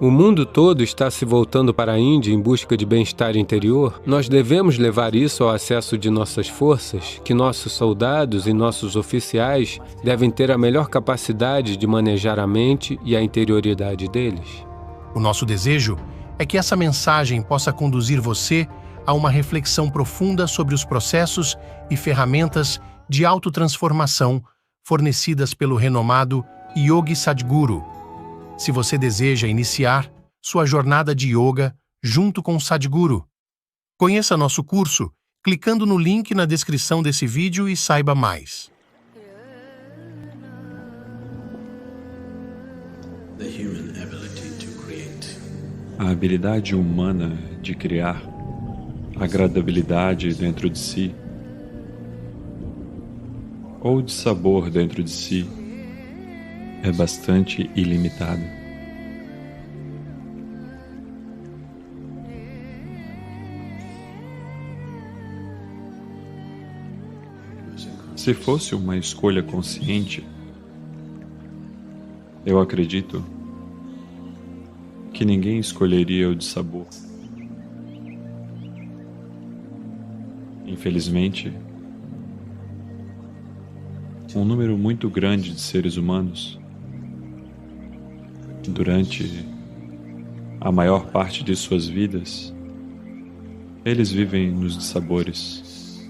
O mundo todo está se voltando para a Índia em busca de bem-estar interior. Nós devemos levar isso ao acesso de nossas forças, que nossos soldados e nossos oficiais devem ter a melhor capacidade de manejar a mente e a interioridade deles. O nosso desejo é que essa mensagem possa conduzir você a uma reflexão profunda sobre os processos e ferramentas de autotransformação fornecidas pelo renomado Yogi Sadhguru. Se você deseja iniciar sua jornada de yoga junto com Sadhguru, conheça nosso curso clicando no link na descrição desse vídeo e saiba mais. A habilidade humana de criar agradabilidade dentro de si ou de sabor dentro de si é bastante ilimitada. Se fosse uma escolha consciente, eu acredito que ninguém escolheria o dissabor. Infelizmente, um número muito grande de seres humanos, durante a maior parte de suas vidas, eles vivem nos dissabores.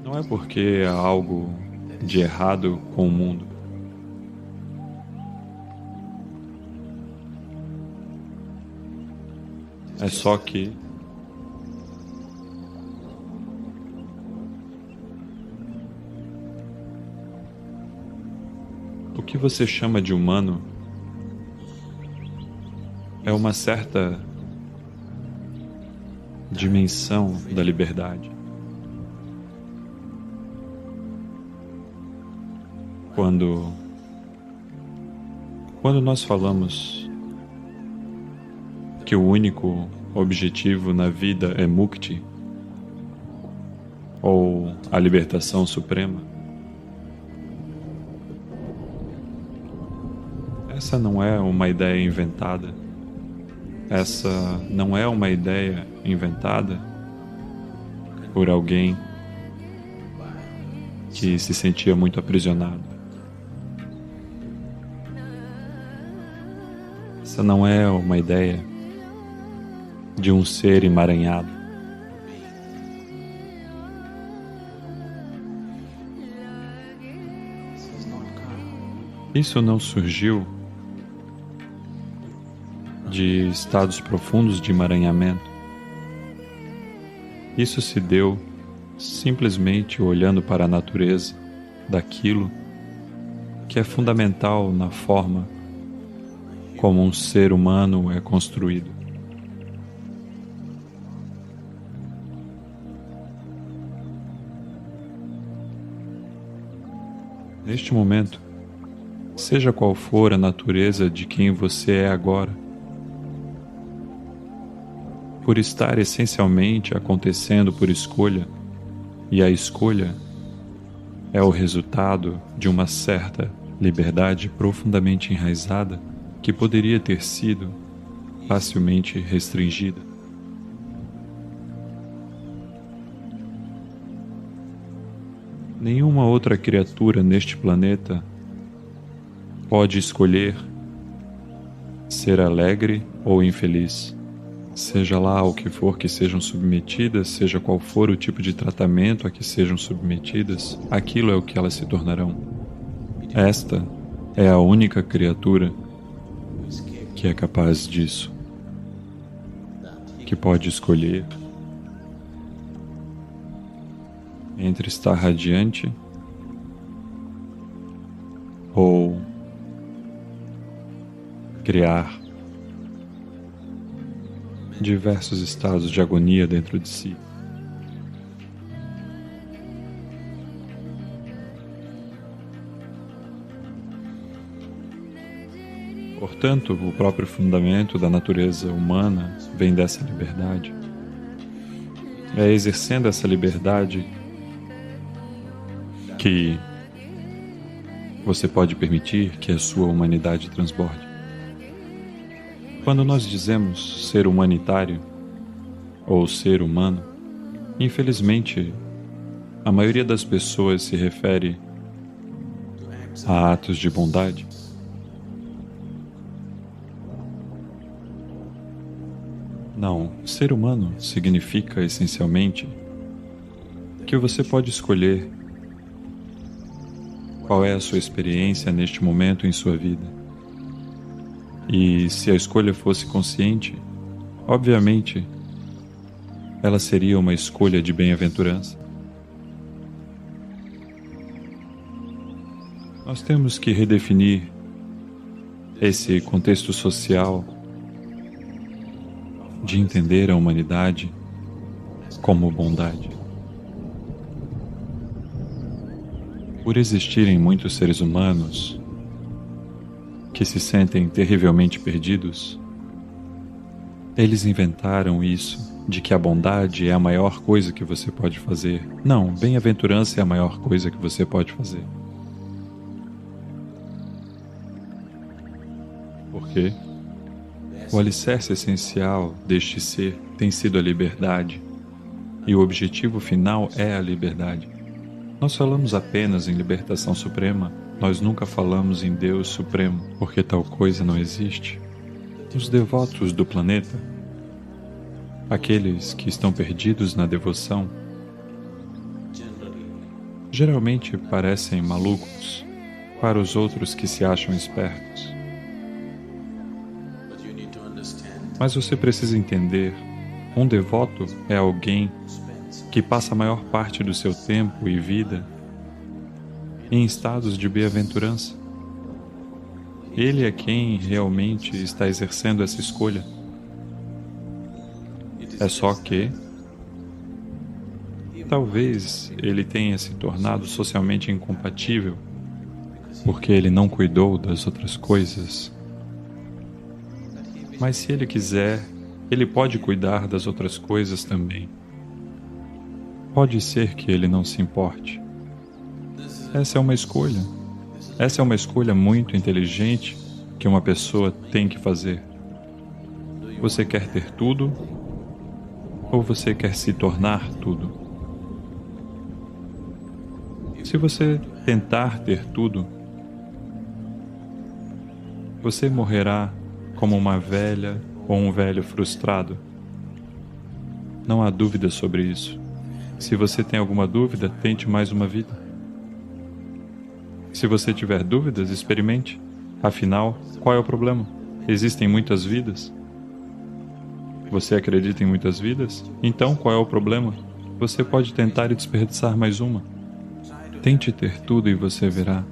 Não é porque há algo de errado com o mundo. É só que o que você chama de humano é uma certa dimensão da liberdade. Quando nós falamos que o único objetivo na vida é mukti, ou a libertação suprema, essa não é uma ideia inventada. Essa não é uma ideia inventada por alguém que se sentia muito aprisionado. Essa não é uma ideia de um ser emaranhado. Isso não surgiu de estados profundos de emaranhamento. Isso se deu simplesmente olhando para a natureza daquilo que é fundamental na forma como um ser humano é construído. Neste momento, seja qual for a natureza de quem você é agora, por estar essencialmente acontecendo por escolha, e a escolha é o resultado de uma certa liberdade profundamente enraizada que poderia ter sido facilmente restringida. Nenhuma outra criatura neste planeta pode escolher ser alegre ou infeliz. Seja lá o que for que sejam submetidas, seja qual for o tipo de tratamento a que sejam submetidas, aquilo é o que elas se tornarão. Esta é a única criatura que é capaz disso, que pode escolher entre estar radiante ou criar diversos estados de agonia dentro de si. Portanto, o próprio fundamento da natureza humana vem dessa liberdade. É exercendo essa liberdade que Você pode permitir que a sua humanidade transborde. Quando nós dizemos ser humanitário ou ser humano, infelizmente, a maioria das pessoas se refere a atos de bondade. Não, ser humano significa essencialmente que você pode escolher qual é a sua experiência neste momento em sua vida. E se a escolha fosse consciente, obviamente, ela seria uma escolha de bem-aventurança. Nós temos que redefinir esse contexto social de entender a humanidade como bondade. Por existirem muitos seres humanos que se sentem terrivelmente perdidos, eles inventaram isso de que a bondade é a maior coisa que você pode fazer. Não, bem-aventurança é a maior coisa que você pode fazer. Por quê? O alicerce essencial deste ser tem sido a liberdade, e o objetivo final é a liberdade. Nós falamos apenas em libertação suprema, nós nunca falamos em Deus Supremo, porque tal coisa não existe. Os devotos do planeta, aqueles que estão perdidos na devoção, geralmente parecem malucos para os outros que se acham espertos. Mas você precisa entender, um devoto é alguém que passa a maior parte do seu tempo e vida em estados de bem-aventurança. Ele é quem realmente está exercendo essa escolha. É só que talvez ele tenha se tornado socialmente incompatível porque ele não cuidou das outras coisas. Mas se ele quiser, ele pode cuidar das outras coisas também. Pode ser que ele não se importe. Essa é uma escolha. Essa é uma escolha muito inteligente que uma pessoa tem que fazer. Você quer ter tudo ou você quer se tornar tudo? Se você tentar ter tudo, você morrerá como uma velha ou um velho frustrado. Não há dúvida sobre isso. Se você tem alguma dúvida, tente mais uma vida. Se você tiver dúvidas, experimente. Afinal, qual é o problema? Existem muitas vidas. Você acredita em muitas vidas? Então, qual é o problema? Você pode tentar e desperdiçar mais uma. Tente ter tudo e você verá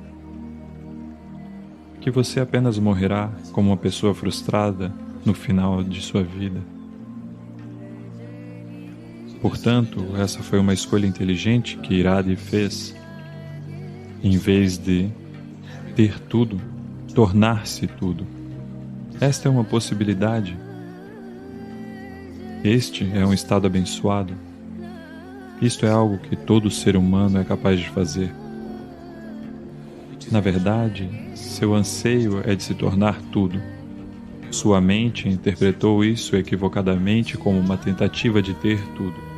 que você apenas morrerá como uma pessoa frustrada no final de sua vida. Portanto, essa foi uma escolha inteligente que Iradi fez. Em vez de ter tudo, tornar-se tudo. Esta é uma possibilidade. Este é um estado abençoado. Isto é algo que todo ser humano é capaz de fazer. Na verdade, seu anseio é de se tornar tudo. Sua mente interpretou isso equivocadamente como uma tentativa de ter tudo.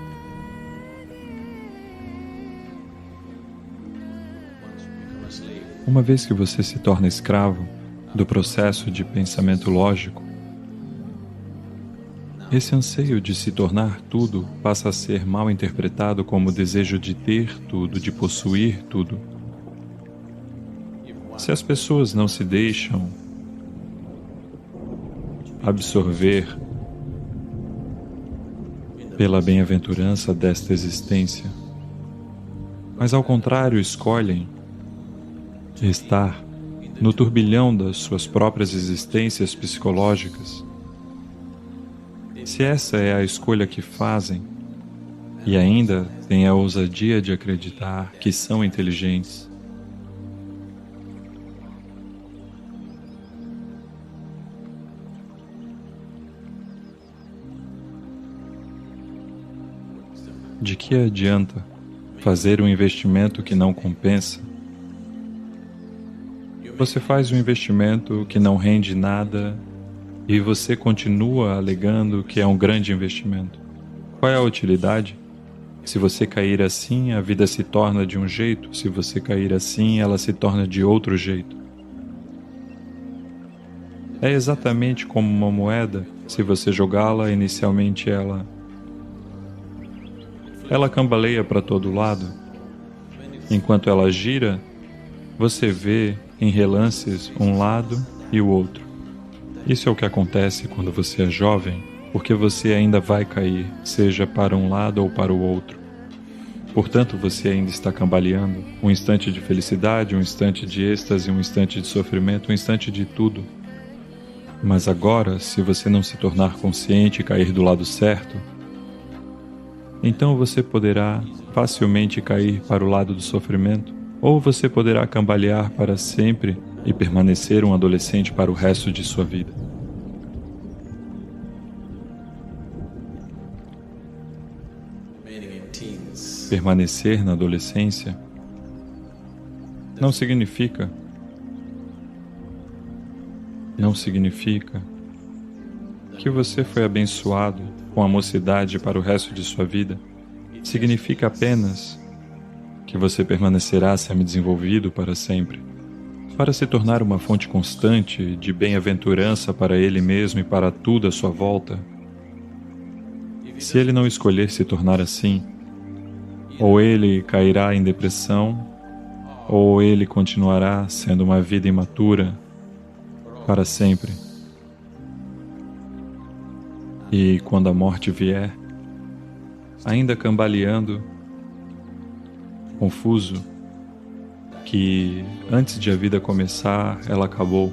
Uma vez que você se torna escravo do processo de pensamento lógico, esse anseio de se tornar tudo passa a ser mal interpretado como o desejo de ter tudo, de possuir tudo. Se as pessoas não se deixam absorver pela bem-aventurança desta existência, mas ao contrário escolhem estar no turbilhão das suas próprias existências psicológicas, se essa é a escolha que fazem e ainda têm a ousadia de acreditar que são inteligentes, de que adianta fazer um investimento que não compensa Você faz um investimento que não rende nada e você continua alegando que é um grande investimento. Qual é a utilidade? Se você cair assim, a vida se torna de um jeito. Se você cair assim, ela se torna de outro jeito. É exatamente como uma moeda. Se você jogá-la, inicialmente ela cambaleia para todo lado. Enquanto ela gira, você vê em relances um lado e o outro. Isso é o que acontece quando você é jovem, porque você ainda vai cair, seja para um lado ou para o outro. Portanto, você ainda está cambaleando. Um instante de felicidade, um instante de êxtase, um instante de sofrimento, um instante de tudo. Mas agora, se você não se tornar consciente e cair do lado certo, então você poderá facilmente cair para o lado do sofrimento, ou você poderá cambalear para sempre e permanecer um adolescente para o resto de sua vida. Permanecer na adolescência não significa que você foi abençoado com a mocidade para o resto de sua vida. Significa apenas que você permanecerá semi-desenvolvido para sempre, para se tornar uma fonte constante de bem-aventurança para ele mesmo e para tudo à sua volta. Se ele não escolher se tornar assim, ou ele cairá em depressão, ou ele continuará sendo uma vida imatura para sempre. E quando a morte vier, ainda cambaleando, confuso, que antes de a vida começar, ela acabou.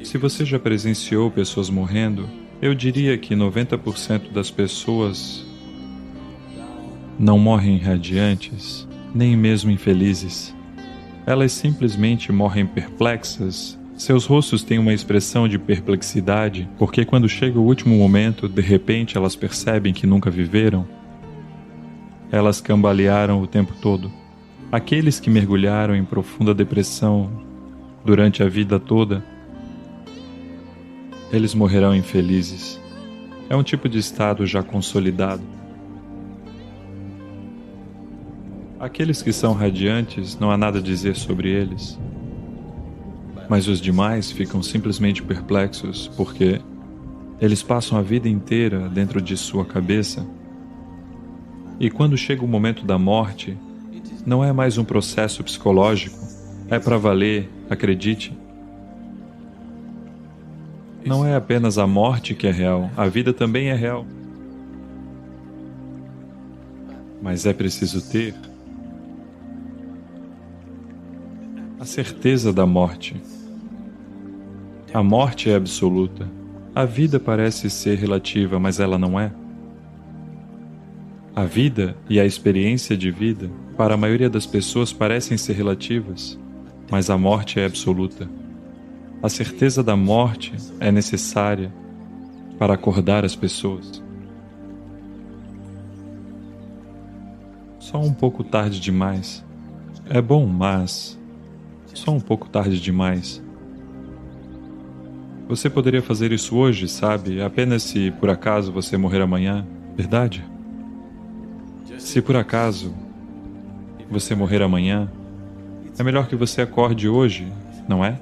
Se você já presenciou pessoas morrendo, eu diria que 90% das pessoas não morrem radiantes, nem mesmo infelizes. Elas simplesmente morrem perplexas. Seus rostos têm uma expressão de perplexidade, porque quando chega o último momento, de repente elas percebem que nunca viveram. Elas cambalearam o tempo todo. Aqueles que mergulharam em profunda depressão durante a vida toda, eles morrerão infelizes. É um tipo de estado já consolidado. Aqueles que são radiantes, não há nada a dizer sobre eles. Mas os demais ficam simplesmente perplexos, porque eles passam a vida inteira dentro de sua cabeça. E quando chega o momento da morte, não é mais um processo psicológico, é para valer, acredite. Não é apenas a morte que é real, a vida também é real. Mas é preciso ter a certeza da morte. A morte é absoluta. A vida parece ser relativa, mas ela não é. A vida e a experiência de vida, para a maioria das pessoas, parecem ser relativas, mas a morte é absoluta. A certeza da morte é necessária para acordar as pessoas. Só um pouco tarde demais. É bom, mas só um pouco tarde demais. Você poderia fazer isso hoje, sabe? Apenas se por acaso você morrer amanhã, verdade? Se por acaso você morrer amanhã, é melhor que você acorde hoje, não é?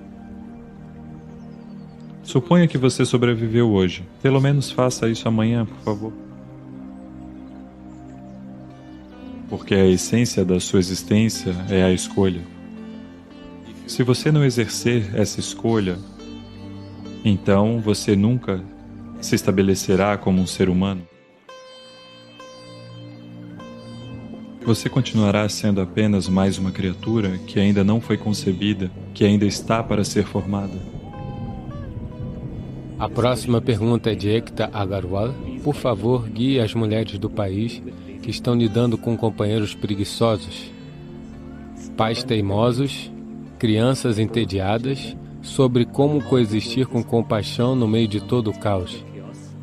Suponha que você sobreviveu hoje. Pelo menos faça isso amanhã, por favor. Porque a essência da sua existência é a escolha. Se você não exercer essa escolha, então você nunca se estabelecerá como um ser humano. Você continuará sendo apenas mais uma criatura que ainda não foi concebida, que ainda está para ser formada. A próxima pergunta é de Ekta Agarwal. Por favor, guie as mulheres do país que estão lidando com companheiros preguiçosos, pais teimosos, crianças entediadas, sobre como coexistir com compaixão no meio de todo o caos.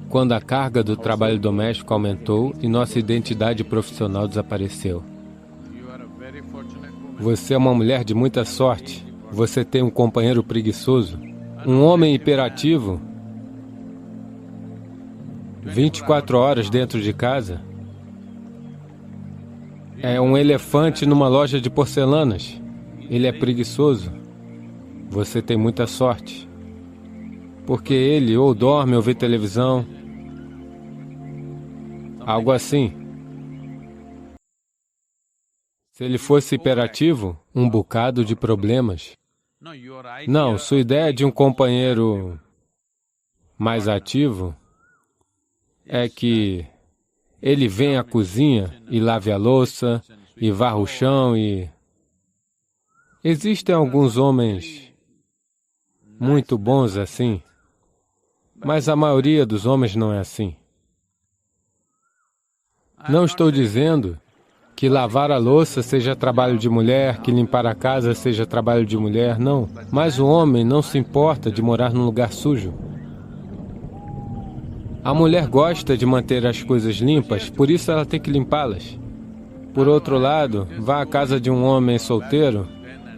Quando a carga do trabalho doméstico aumentou e nossa identidade profissional desapareceu. Você é uma mulher de muita sorte. você tem um companheiro preguiçoso, um homem hiperativo, 24 horas dentro de casa, é um elefante numa loja de porcelanas. Ele é preguiçoso. Você tem muita sorte. Porque ele ou dorme ou vê televisão. Algo assim. Se ele fosse hiperativo, um bocado de problemas. Não, sua ideia de um companheiro mais ativo é que ele vem à cozinha e lave a louça e varra o chão e... Existem alguns homens muito bons assim, mas a maioria dos homens não é assim. Não estou dizendo que lavar a louça seja trabalho de mulher, que limpar a casa seja trabalho de mulher, não. Mas o homem não se importa de morar num lugar sujo. A mulher gosta de manter as coisas limpas, por isso ela tem que limpá-las. Por outro lado, vá à casa de um homem solteiro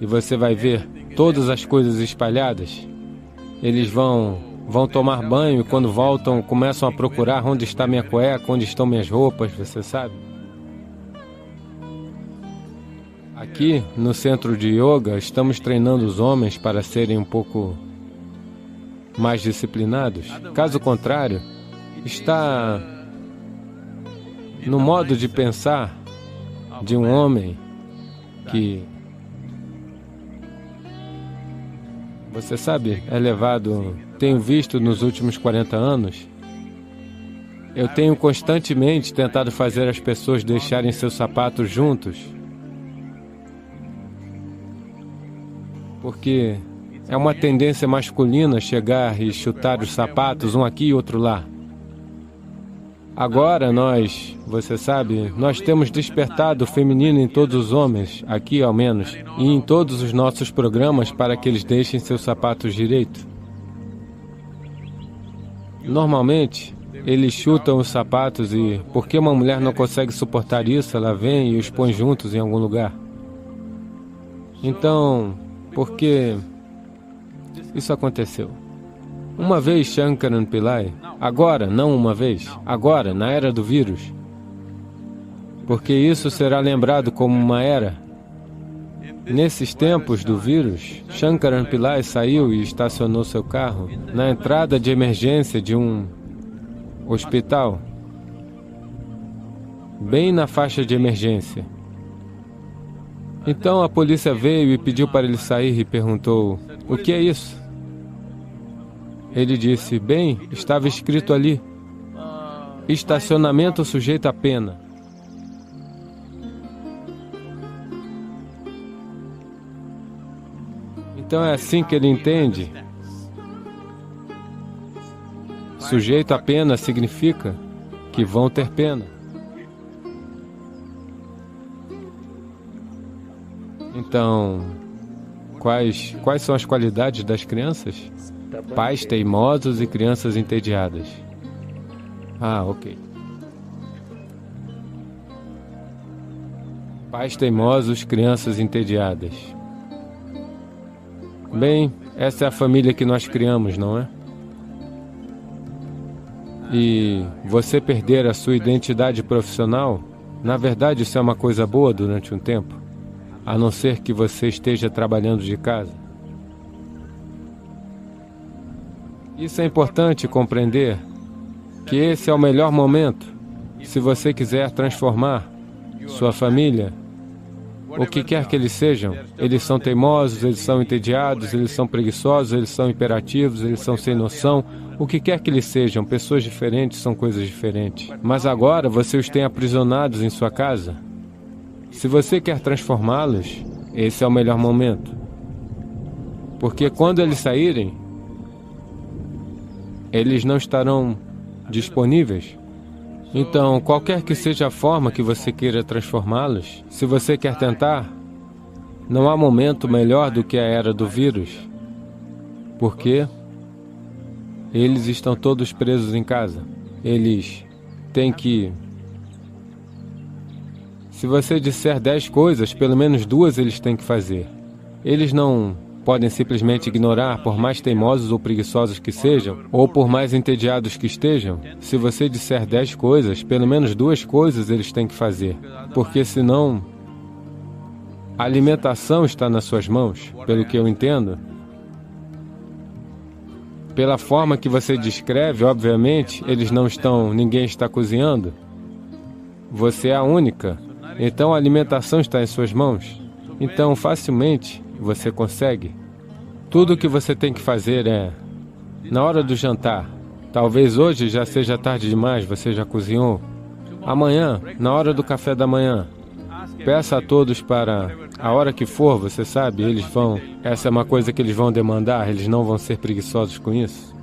e você vai ver todas as coisas espalhadas. Eles vão tomar banho e quando voltam começam a procurar onde está minha cueca, onde estão minhas roupas, você sabe? Aqui, no centro de yoga, estamos treinando os homens para serem um pouco mais disciplinados. Caso contrário, está no modo de pensar de um homem que, você sabe, é levado... Tenho visto nos últimos 40 anos, eu tenho constantemente tentado fazer as pessoas deixarem seus sapatos juntos. Porque é uma tendência masculina chegar e chutar os sapatos, um aqui e outro lá. Agora você sabe, nós temos despertado o feminino em todos os homens, aqui ao menos, e em todos os nossos programas para que eles deixem seus sapatos direito. Normalmente, eles chutam os sapatos e, porque uma mulher não consegue suportar isso, ela vem e os põe juntos em algum lugar. Então, porque isso aconteceu? Uma vez Shankaran Pillai, agora, não uma vez, agora, na era do vírus, porque isso será lembrado como uma era. Nesses tempos do vírus, Shankaran Pillai saiu e estacionou seu carro na entrada de emergência de um hospital, bem na faixa de emergência. Então a polícia veio e pediu para ele sair e perguntou, o que é isso? Ele disse, bem, estava escrito ali, estacionamento sujeito a pena. Então é assim que ele entende. Sujeito a pena significa que vão ter pena. Então, quais são as qualidades das crianças? Pais teimosos e crianças entediadas. Ah, ok. Pais teimosos, crianças entediadas. Bem, essa é a família que nós criamos, não é? E você perder a sua identidade profissional, na verdade isso é uma coisa boa durante um tempo, a não ser que você esteja trabalhando de casa. Isso é importante compreender, que esse é o melhor momento, se você quiser transformar sua família. O que quer que eles sejam, eles são teimosos, eles são entediados, eles são preguiçosos, eles são imperativos, eles são sem noção. O que quer que eles sejam, pessoas diferentes são coisas diferentes. Mas agora você os tem aprisionados em sua casa. Se você quer transformá-los, esse é o melhor momento. Porque quando eles saírem, eles não estarão disponíveis. Então, qualquer que seja a forma que você queira transformá-los, se você quer tentar, não há momento melhor do que a era do vírus, porque eles estão todos presos em casa. Eles têm que... Se você disser 10 coisas, pelo menos 2 eles têm que fazer. Eles não podem simplesmente ignorar, por mais teimosos ou preguiçosos que sejam, ou por mais entediados que estejam. Se você disser 10 coisas, pelo menos 2 coisas eles têm que fazer, porque senão a alimentação está nas suas mãos, pelo que eu entendo. Pela forma que você descreve, obviamente, ninguém está cozinhando. Você é a única. Então a alimentação está em suas mãos. Então facilmente você consegue. Tudo o que você tem que fazer é, na hora do jantar, talvez hoje já seja tarde demais, você já cozinhou. Amanhã, na hora do café da manhã, peça a todos para a hora que for, você sabe, essa é uma coisa que eles vão demandar, eles não vão ser preguiçosos com isso.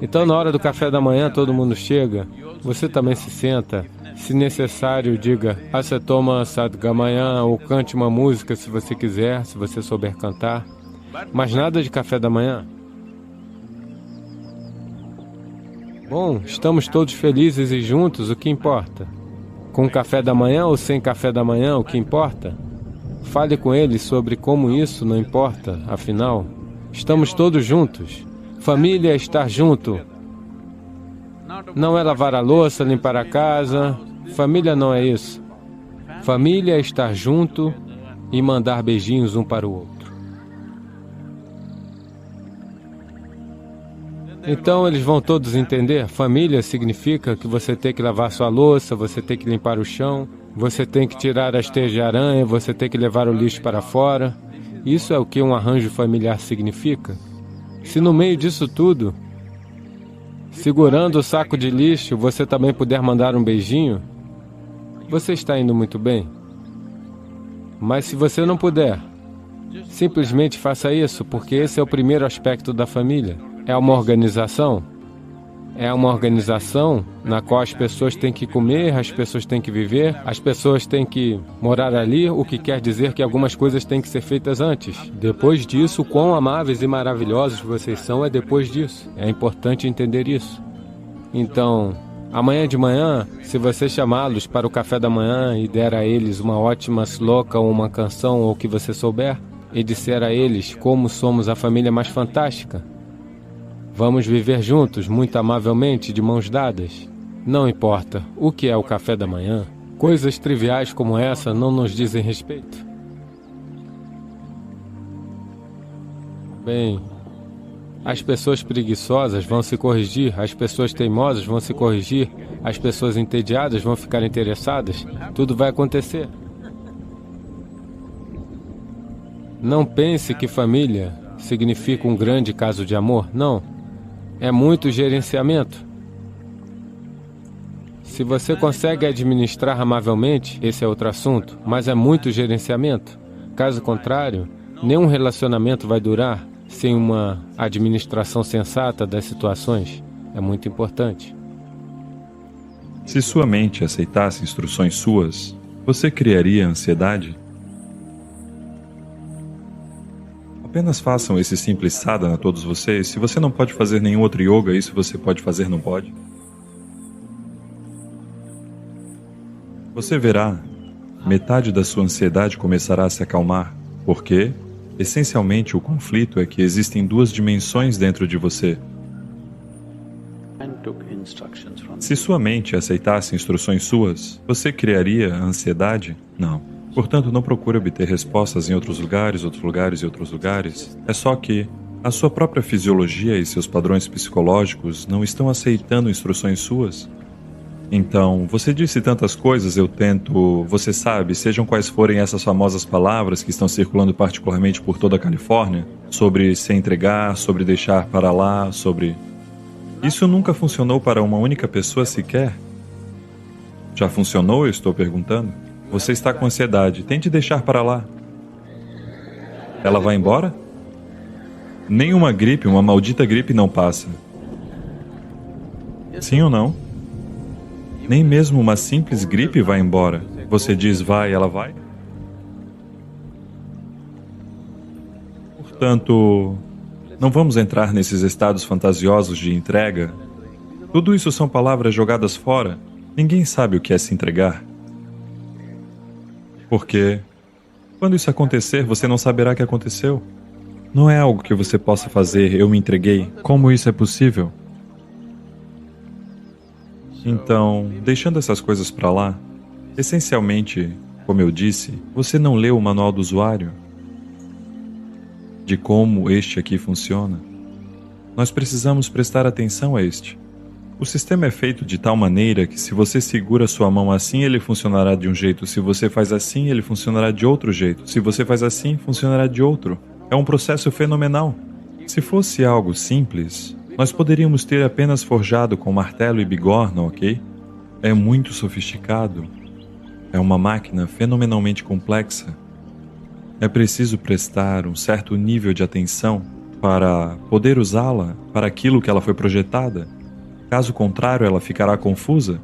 Então, na hora do café da manhã, todo mundo chega, você também se senta. Se necessário, diga Asatoma Sadgamaya ou cante uma música se você quiser, se você souber cantar. Mas nada de café da manhã. Bom, estamos todos felizes e juntos, o que importa? Com café da manhã ou sem café da manhã, o que importa? Fale com eles sobre como isso não importa, afinal, estamos todos juntos. Família é estar junto. Não é lavar a louça, limpar a casa. Família não é isso. Família é estar junto e mandar beijinhos um para o outro. Então eles vão todos entender. Família significa que você tem que lavar sua louça, você tem que limpar o chão, você tem que tirar as teias de aranha, você tem que levar o lixo para fora. Isso é o que um arranjo familiar significa. Se no meio disso tudo, segurando o saco de lixo, você também puder mandar um beijinho, você está indo muito bem. Mas se você não puder, simplesmente faça isso, porque esse é o primeiro aspecto da família. É uma organização. É uma organização na qual as pessoas têm que comer, as pessoas têm que viver, as pessoas têm que morar ali, o que quer dizer que algumas coisas têm que ser feitas antes. Depois disso, quão amáveis e maravilhosos vocês são é depois disso. É importante entender isso. Então, amanhã de manhã, se você chamá-los para o café da manhã e der a eles uma ótima sloka ou uma canção ou o que você souber, e disser a eles como somos a família mais fantástica, vamos viver juntos, muito amavelmente, de mãos dadas. Não importa o que é o café da manhã, coisas triviais como essa não nos dizem respeito. Bem, as pessoas preguiçosas vão se corrigir, as pessoas teimosas vão se corrigir, as pessoas entediadas vão ficar interessadas, tudo vai acontecer. Não pense que família significa um grande caso de amor, não. É muito gerenciamento. Se você consegue administrar amavelmente, esse é outro assunto, mas é muito gerenciamento. Caso contrário, nenhum relacionamento vai durar sem uma administração sensata das situações. É muito importante. Se sua mente aceitasse instruções suas, você criaria ansiedade? Apenas façam esse simples sadhana a todos vocês. Se você não pode fazer nenhum outro yoga, isso você pode fazer, não pode? Você verá, metade da sua ansiedade começará a se acalmar, porque, essencialmente, o conflito é que existem 2 dimensões dentro de você. Se sua mente aceitasse instruções suas, você criaria ansiedade? Não. Portanto, não procure obter respostas em outros lugares e outros lugares. É só que a sua própria fisiologia e seus padrões psicológicos não estão aceitando instruções suas. Então, você disse tantas coisas, você sabe, sejam quais forem essas famosas palavras que estão circulando particularmente por toda a Califórnia, sobre se entregar, sobre deixar para lá, sobre... Isso nunca funcionou para uma única pessoa sequer? Já funcionou, eu estou perguntando? Você está com ansiedade, tente deixar para lá. Ela vai embora? Nenhuma gripe, uma maldita gripe não passa. Sim ou não? Nem mesmo uma simples gripe vai embora. Você diz vai, ela vai? Portanto, não vamos entrar nesses estados fantasiosos de entrega. Tudo isso são palavras jogadas fora. Ninguém sabe o que é se entregar. Porque, quando isso acontecer, você não saberá que aconteceu. Não é algo que você possa fazer, eu me entreguei. Como isso é possível? Então, deixando essas coisas para lá, essencialmente, como eu disse, você não leu o manual do usuário? De como este aqui funciona? Nós precisamos prestar atenção a este. O sistema é feito de tal maneira que se você segura sua mão assim, ele funcionará de um jeito. Se você faz assim, ele funcionará de outro jeito. Se você faz assim, funcionará de outro. É um processo fenomenal. Se fosse algo simples, nós poderíamos ter apenas forjado com martelo e bigorna, ok? É muito sofisticado. É uma máquina fenomenalmente complexa. É preciso prestar um certo nível de atenção para poder usá-la para aquilo que ela foi projetada. Caso contrário, ela ficará confusa.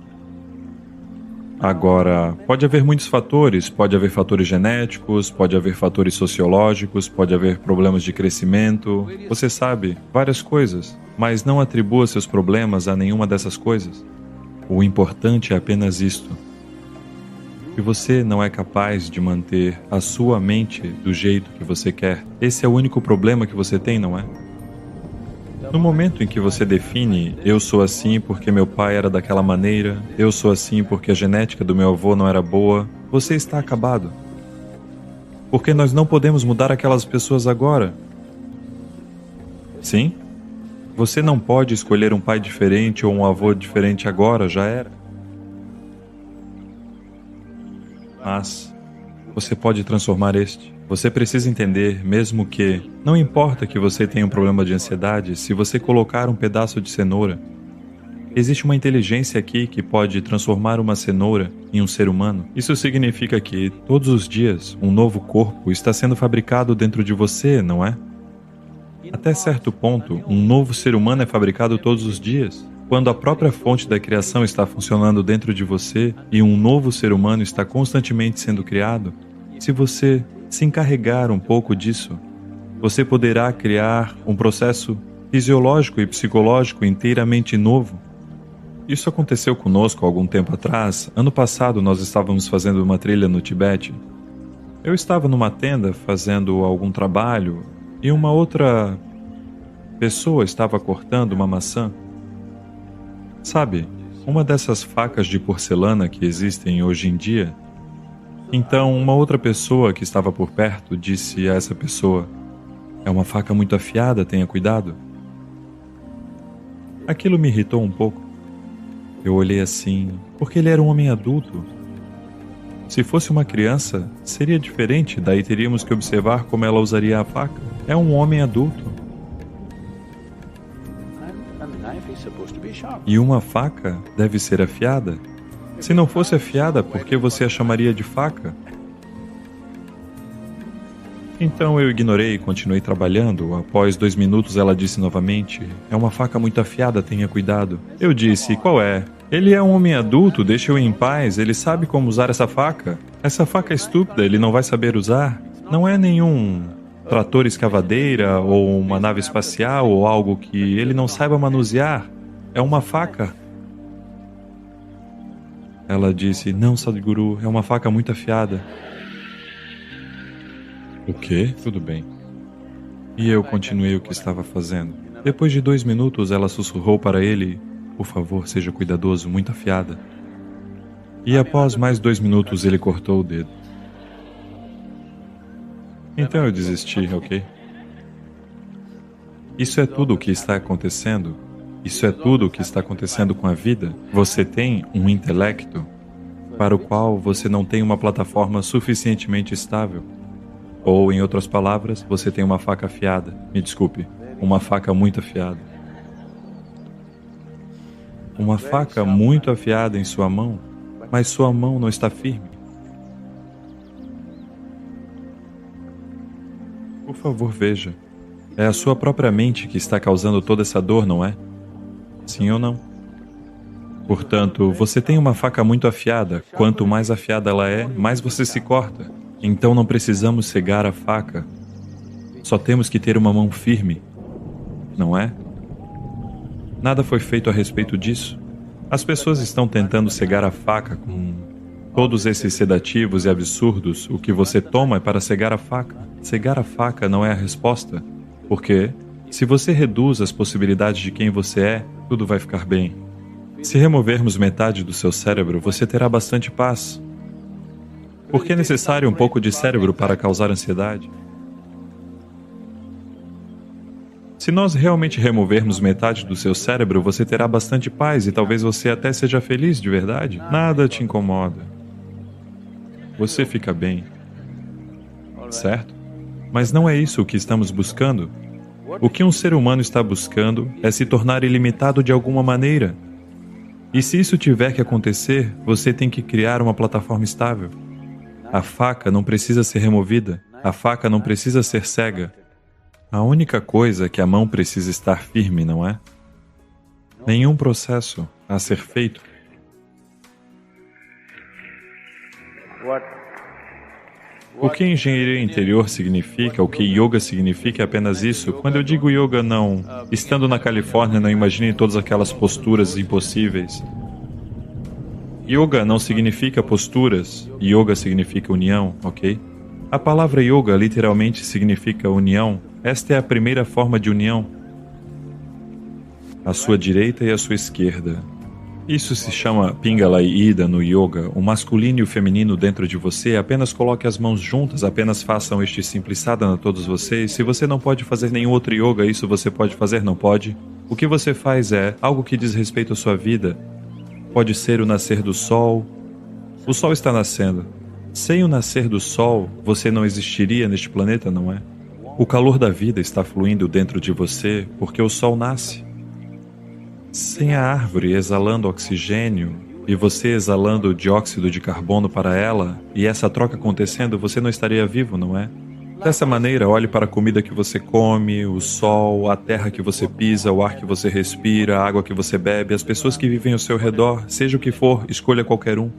Agora, pode haver muitos fatores. Pode haver fatores genéticos, pode haver fatores sociológicos, pode haver problemas de crescimento. Você sabe, várias coisas. Mas não atribua seus problemas a nenhuma dessas coisas. O importante é apenas isto: que você não é capaz de manter a sua mente do jeito que você quer. Esse é o único problema que você tem, não é? No momento em que você define, eu sou assim porque meu pai era daquela maneira, eu sou assim porque a genética do meu avô não era boa, você está acabado. Porque nós não podemos mudar aquelas pessoas agora. Sim? Você não pode escolher um pai diferente ou um avô diferente agora, já era. Mas você pode transformar este. Você precisa entender, mesmo que não importa que você tenha um problema de ansiedade, se você colocar um pedaço de cenoura, existe uma inteligência aqui que pode transformar uma cenoura em um ser humano. Isso significa que, todos os dias, um novo corpo está sendo fabricado dentro de você, não é? Até certo ponto, um novo ser humano é fabricado todos os dias. Quando a própria fonte da criação está funcionando dentro de você e um novo ser humano está constantemente sendo criado, se você se encarregar um pouco disso, você poderá criar um processo fisiológico e psicológico inteiramente novo. Isso aconteceu conosco há algum tempo atrás. Ano passado nós estávamos fazendo uma trilha no Tibete. Eu estava numa tenda fazendo algum trabalho e uma outra pessoa estava cortando uma maçã. Sabe, uma dessas facas de porcelana que existem hoje em dia. Então, uma outra pessoa que estava por perto disse a essa pessoa: "É uma faca muito afiada, tenha cuidado." Aquilo me irritou um pouco. Eu olhei assim, porque ele era um homem adulto. Se fosse uma criança, seria diferente, daí teríamos que observar como ela usaria a faca. É um homem adulto. E uma faca deve ser afiada. Se não fosse afiada, por que você a chamaria de faca? Então eu ignorei e continuei trabalhando. Após 2 minutos ela disse novamente: "É uma faca muito afiada, tenha cuidado." Eu disse: "Qual é?" "Ele é um homem adulto, deixe-o em paz, ele sabe como usar essa faca. Essa faca é estúpida, ele não vai saber usar. Não é nenhum trator escavadeira ou uma nave espacial ou algo que ele não saiba manusear. É uma faca." Ela disse: "Não, Sadhguru, é uma faca muito afiada." O quê? Tudo bem. E eu continuei o que estava fazendo. Depois de 2 minutos, ela sussurrou para ele: "Por favor, seja cuidadoso, muito afiada." E após mais 2 minutos, ele cortou o dedo. Então eu desisti, ok? Isso é tudo o que está acontecendo. Isso é tudo o que está acontecendo com a vida. Você tem um intelecto para o qual você não tem uma plataforma suficientemente estável. Ou, em outras palavras, você tem uma faca afiada. Me desculpe, uma faca muito afiada. Uma faca muito afiada em sua mão, mas sua mão não está firme. Por favor, veja. É a sua própria mente que está causando toda essa dor, não é? Sim ou não? Portanto, você tem uma faca muito afiada. Quanto mais afiada ela é, mais você se corta. Então não precisamos cegar a faca. Só temos que ter uma mão firme, não é? Nada foi feito a respeito disso. As pessoas estão tentando cegar a faca com todos esses sedativos e absurdos. O que você toma é para cegar a faca. Cegar a faca não é a resposta. Porque, se você reduz as possibilidades de quem você é, tudo vai ficar bem. Se removermos metade do seu cérebro, você terá bastante paz. Por que é necessário um pouco de cérebro para causar ansiedade? Se nós realmente removermos metade do seu cérebro, você terá bastante paz e talvez você até seja feliz de verdade. Nada te incomoda. Você fica bem. Certo? Mas não é isso o que estamos buscando. O que um ser humano está buscando é se tornar ilimitado de alguma maneira. E se isso tiver que acontecer, você tem que criar uma plataforma estável. A faca não precisa ser removida. A faca não precisa ser cega. A única coisa é que a mão precisa estar firme, não é? Nenhum processo a ser feito. O que engenharia interior significa, o que yoga significa é apenas isso. Quando eu digo yoga, não. Estando na Califórnia, não imagine todas aquelas posturas impossíveis. Yoga não significa posturas. Yoga significa união, ok? A palavra yoga literalmente significa união. Esta é a primeira forma de união. A sua direita e a sua esquerda. Isso se chama Pingala e Ida no yoga. O masculino e o feminino dentro de você. Apenas coloque as mãos juntas, apenas façam este simples sadhana a todos vocês. Se você não pode fazer nenhum outro yoga, isso você pode fazer, não pode? O que você faz é algo que diz respeito à sua vida. Pode ser o nascer do sol. O sol está nascendo. Sem o nascer do sol, você não existiria neste planeta, não é? O calor da vida está fluindo dentro de você porque o sol nasce. Sem a árvore exalando oxigênio e você exalando dióxido de carbono para ela, e essa troca acontecendo, você não estaria vivo, não é? Dessa maneira, olhe para a comida que você come, o sol, a terra que você pisa, o ar que você respira, a água que você bebe, as pessoas que vivem ao seu redor, seja o que for, escolha qualquer um.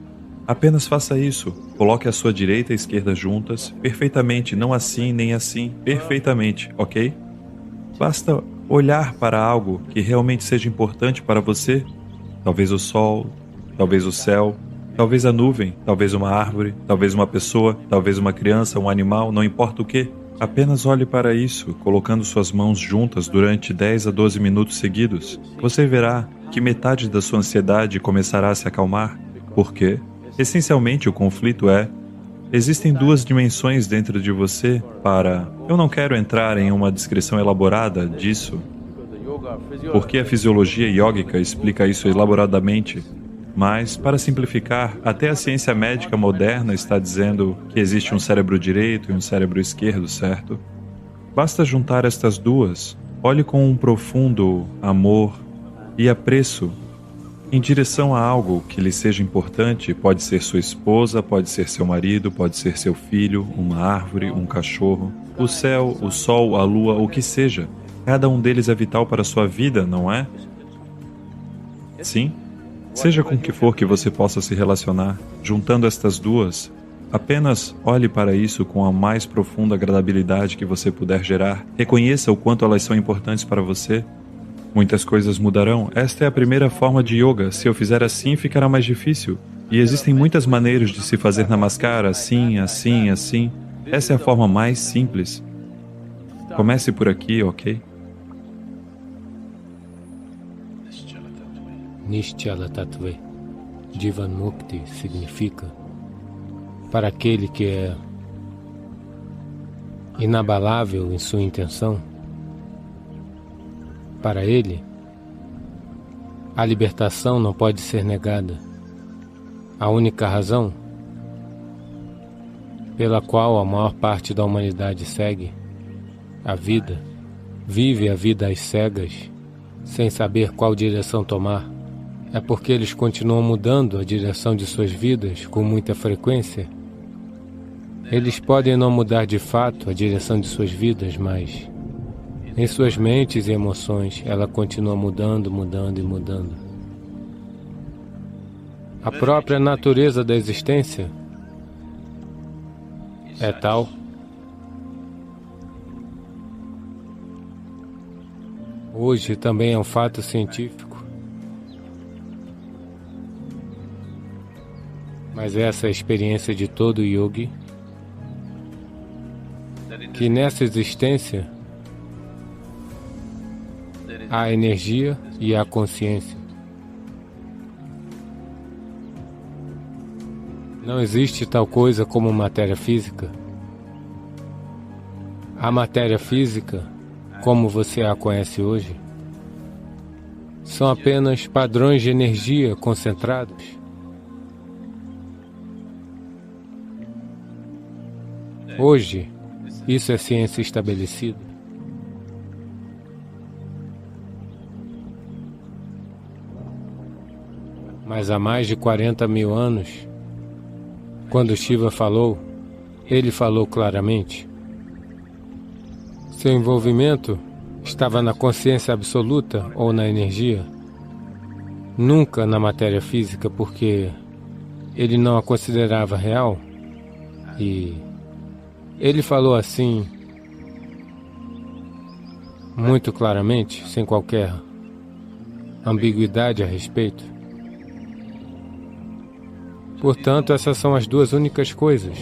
Apenas faça isso. Coloque a sua direita e a esquerda juntas, perfeitamente, não assim nem assim, perfeitamente, ok? Basta olhar para algo que realmente seja importante para você. Talvez o sol, talvez o céu, talvez a nuvem, talvez uma árvore, talvez uma pessoa, talvez uma criança, um animal, não importa o que. Apenas olhe para isso, colocando suas mãos juntas durante 10 a 12 minutos seguidos. Você verá que metade da sua ansiedade começará a se acalmar. Por quê? Essencialmente, o conflito é: existem duas dimensões dentro de você para... Eu não quero entrar em uma descrição elaborada disso, porque a fisiologia yógica explica isso elaboradamente, mas, para simplificar, até a ciência médica moderna está dizendo que existe um cérebro direito e um cérebro esquerdo, certo? Basta juntar estas duas. Olhe com um profundo amor e apreço em direção a algo que lhe seja importante. Pode ser sua esposa, pode ser seu marido, pode ser seu filho, uma árvore, um cachorro, o céu, o sol, a lua, o que seja. Cada um deles é vital para a sua vida, não é? Sim? Seja com o que for que você possa se relacionar, juntando estas duas, apenas olhe para isso com a mais profunda agradabilidade que você puder gerar. Reconheça o quanto elas são importantes para você. Muitas coisas mudarão. Esta é a primeira forma de yoga. Se eu fizer assim, ficará mais difícil. E existem muitas maneiras de se fazer namaskar, assim, assim, assim. Essa é a forma mais simples. Comece por aqui, ok? Nischala Tattve, Jivan Mukti, significa para aquele que é inabalável em sua intenção. Para ele, a libertação não pode ser negada. A única razão pela qual a maior parte da humanidade segue a vida, vive a vida às cegas, sem saber qual direção tomar, é porque eles continuam mudando a direção de suas vidas com muita frequência. Eles podem não mudar de fato a direção de suas vidas, mas em suas mentes e emoções, ela continua mudando, mudando e mudando. A própria natureza da existência é tal. Hoje também é um fato científico. Mas essa é a experiência de todo yogi, que nessa existência a energia e a consciência. Não existe tal coisa como matéria física. A matéria física, como você a conhece hoje, são apenas padrões de energia concentrados. Hoje, isso é ciência estabelecida. Mas há mais de 40 mil anos, quando Shiva falou, ele falou claramente. Seu envolvimento estava na consciência absoluta ou na energia, nunca na matéria física, porque ele não a considerava real. E ele falou assim, muito claramente, sem qualquer ambiguidade a respeito. Portanto, essas são as duas únicas coisas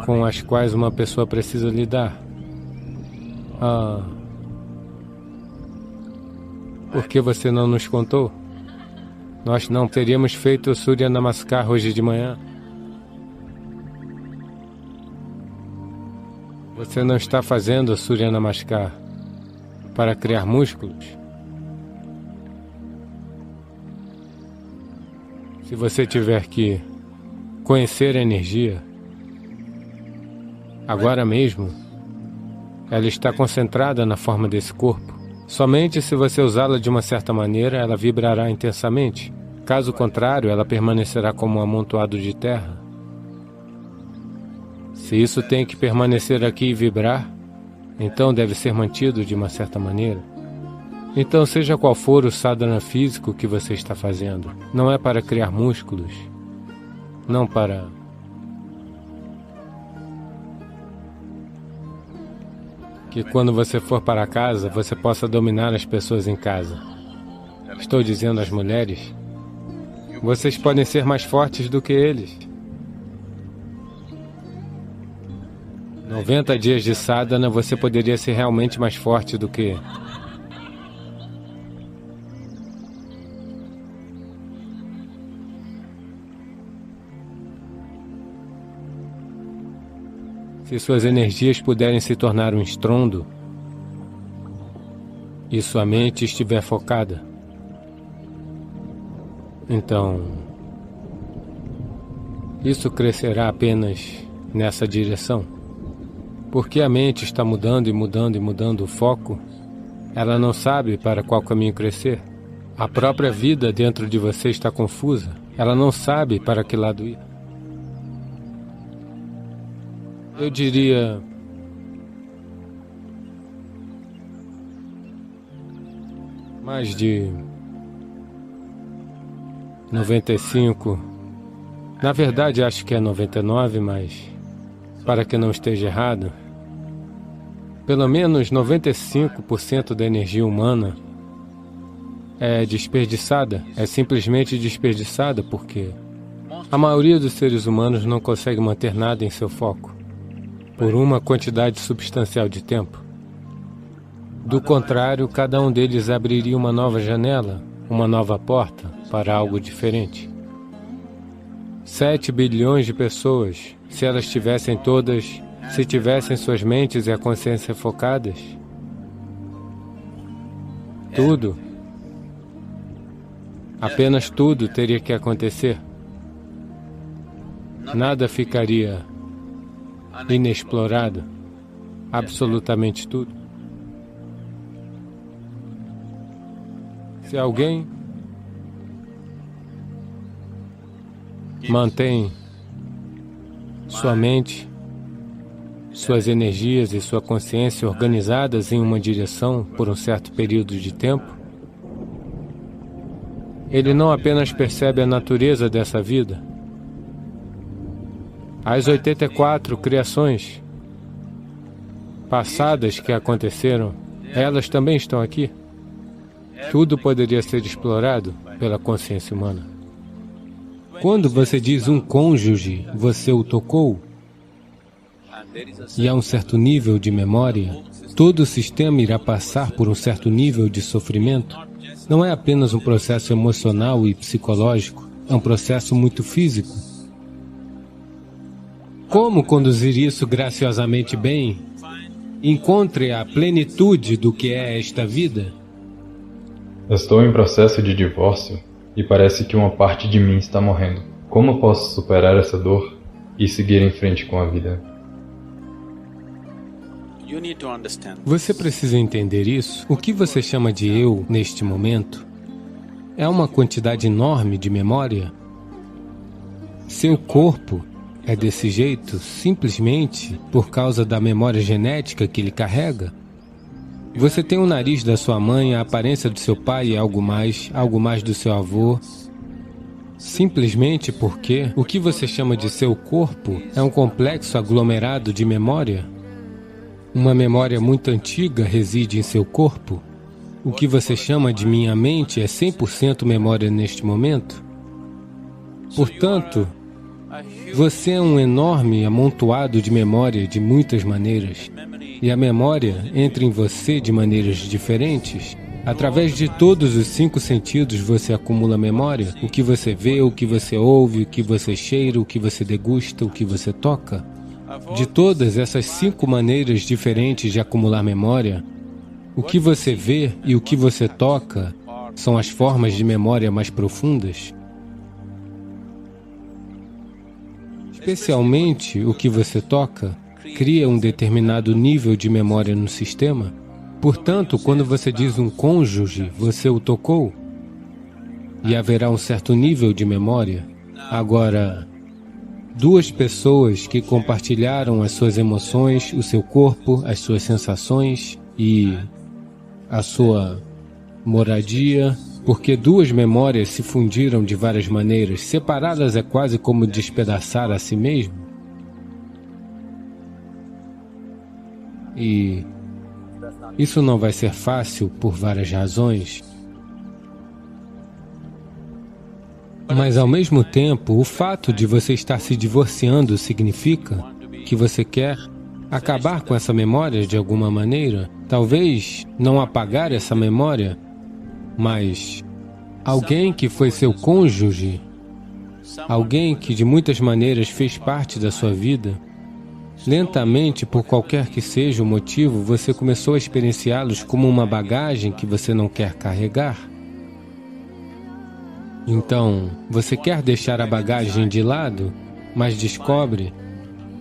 com as quais uma pessoa precisa lidar. Por que você não nos contou? Nós não teríamos feito o Surya Namaskar hoje de manhã. Você não está fazendo o Surya Namaskar para criar músculos? Se você tiver que conhecer a energia, agora mesmo, ela está concentrada na forma desse corpo. Somente se você usá-la de uma certa maneira, ela vibrará intensamente. Caso contrário, ela permanecerá como um amontoado de terra. Se isso tem que permanecer aqui e vibrar, então deve ser mantido de uma certa maneira. Então, seja qual for o sadhana físico que você está fazendo, não é para criar músculos, não para que quando você for para casa, você possa dominar as pessoas em casa. Estou dizendo às mulheres, vocês podem ser mais fortes do que eles. 90 dias de sadhana, você poderia ser realmente mais forte do que... Se suas energias puderem se tornar um estrondo e sua mente estiver focada, então isso crescerá apenas nessa direção. Porque a mente está mudando e mudando e mudando o foco, ela não sabe para qual caminho crescer. A própria vida dentro de você está confusa, ela não sabe para que lado ir. Eu diria, mais de 95, na verdade acho que é 99, mas para que não esteja errado, pelo menos 95% da energia humana é desperdiçada, é simplesmente desperdiçada porque a maioria dos seres humanos não consegue manter nada em seu foco por uma quantidade substancial de tempo. Do contrário, cada um deles abriria uma nova janela, uma nova porta para algo diferente. 7 bilhões de pessoas, se elas tivessem todas, se tivessem suas mentes e a consciência focadas, tudo, apenas tudo teria que acontecer. Nada ficaria inexplorado, absolutamente tudo. Se alguém mantém sua mente, suas energias e sua consciência organizadas em uma direção por um certo período de tempo, ele não apenas percebe a natureza dessa vida. As 84 criações passadas que aconteceram, elas também estão aqui. Tudo poderia ser explorado pela consciência humana. Quando você diz um cônjuge, você o tocou? E há um certo nível de memória todo o sistema irá passar por um certo nível de sofrimento. Não é apenas um processo emocional e psicológico, é um processo muito físico. Como conduzir isso graciosamente bem? Encontre a plenitude do que é esta vida. Estou em processo de divórcio e parece que uma parte de mim está morrendo. Como posso superar essa dor e seguir em frente com a vida? Você precisa entender isso. O que você chama de eu neste momento é uma quantidade enorme de memória. Seu corpo é desse jeito simplesmente por causa da memória genética que ele carrega. Você tem o nariz da sua mãe, a aparência do seu pai e algo mais do seu avô. Simplesmente porque o que você chama de seu corpo é um complexo aglomerado de memória. Uma memória muito antiga reside em seu corpo. O que você chama de minha mente é 100% memória neste momento. Portanto, você é um enorme amontoado de memória de muitas maneiras. E a memória entra em você de maneiras diferentes. Através de todos os 5 sentidos você acumula memória. O que você vê, o que você ouve, o que você cheira, o que você degusta, o que você toca. De todas essas 5 maneiras diferentes de acumular memória, o que você vê e o que você toca são as formas de memória mais profundas. Especialmente o que você toca cria um determinado nível de memória no sistema. Portanto, quando você diz um cônjuge, você o tocou e haverá um certo nível de memória. Agora, 2 pessoas que compartilharam as suas emoções, o seu corpo, as suas sensações e a sua moradia, porque 2 memórias se fundiram de várias maneiras. Separá-las é quase como despedaçar a si mesmo. E isso não vai ser fácil por várias razões. Mas, ao mesmo tempo, o fato de você estar se divorciando significa que você quer acabar com essa memória de alguma maneira. Talvez não apagar essa memória, mas alguém que foi seu cônjuge, alguém que de muitas maneiras fez parte da sua vida, lentamente, por qualquer que seja o motivo, você começou a experienciá-los como uma bagagem que você não quer carregar. Então, você quer deixar a bagagem de lado, mas descobre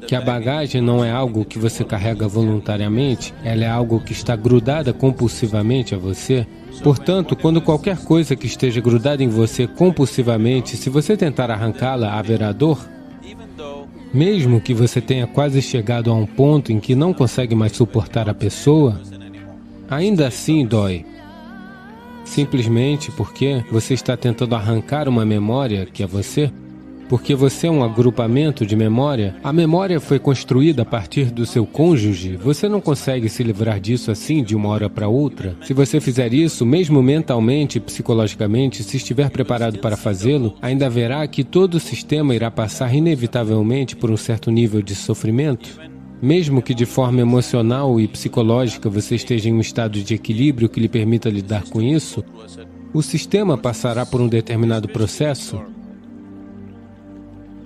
que a bagagem não é algo que você carrega voluntariamente, ela é algo que está grudada compulsivamente a você. Portanto, quando qualquer coisa que esteja grudada em você compulsivamente, se você tentar arrancá-la, haverá dor. Mesmo que você tenha quase chegado a um ponto em que não consegue mais suportar a pessoa, ainda assim dói. Simplesmente porque você está tentando arrancar uma memória que é você. Porque você é um agrupamento de memória. A memória foi construída a partir do seu cônjuge. Você não consegue se livrar disso assim de uma hora para outra. Se você fizer isso, mesmo mentalmente e psicologicamente, se estiver preparado para fazê-lo, ainda verá que todo o sistema irá passar inevitavelmente por um certo nível de sofrimento. Mesmo que de forma emocional e psicológica você esteja em um estado de equilíbrio que lhe permita lidar com isso, o sistema passará por um determinado processo.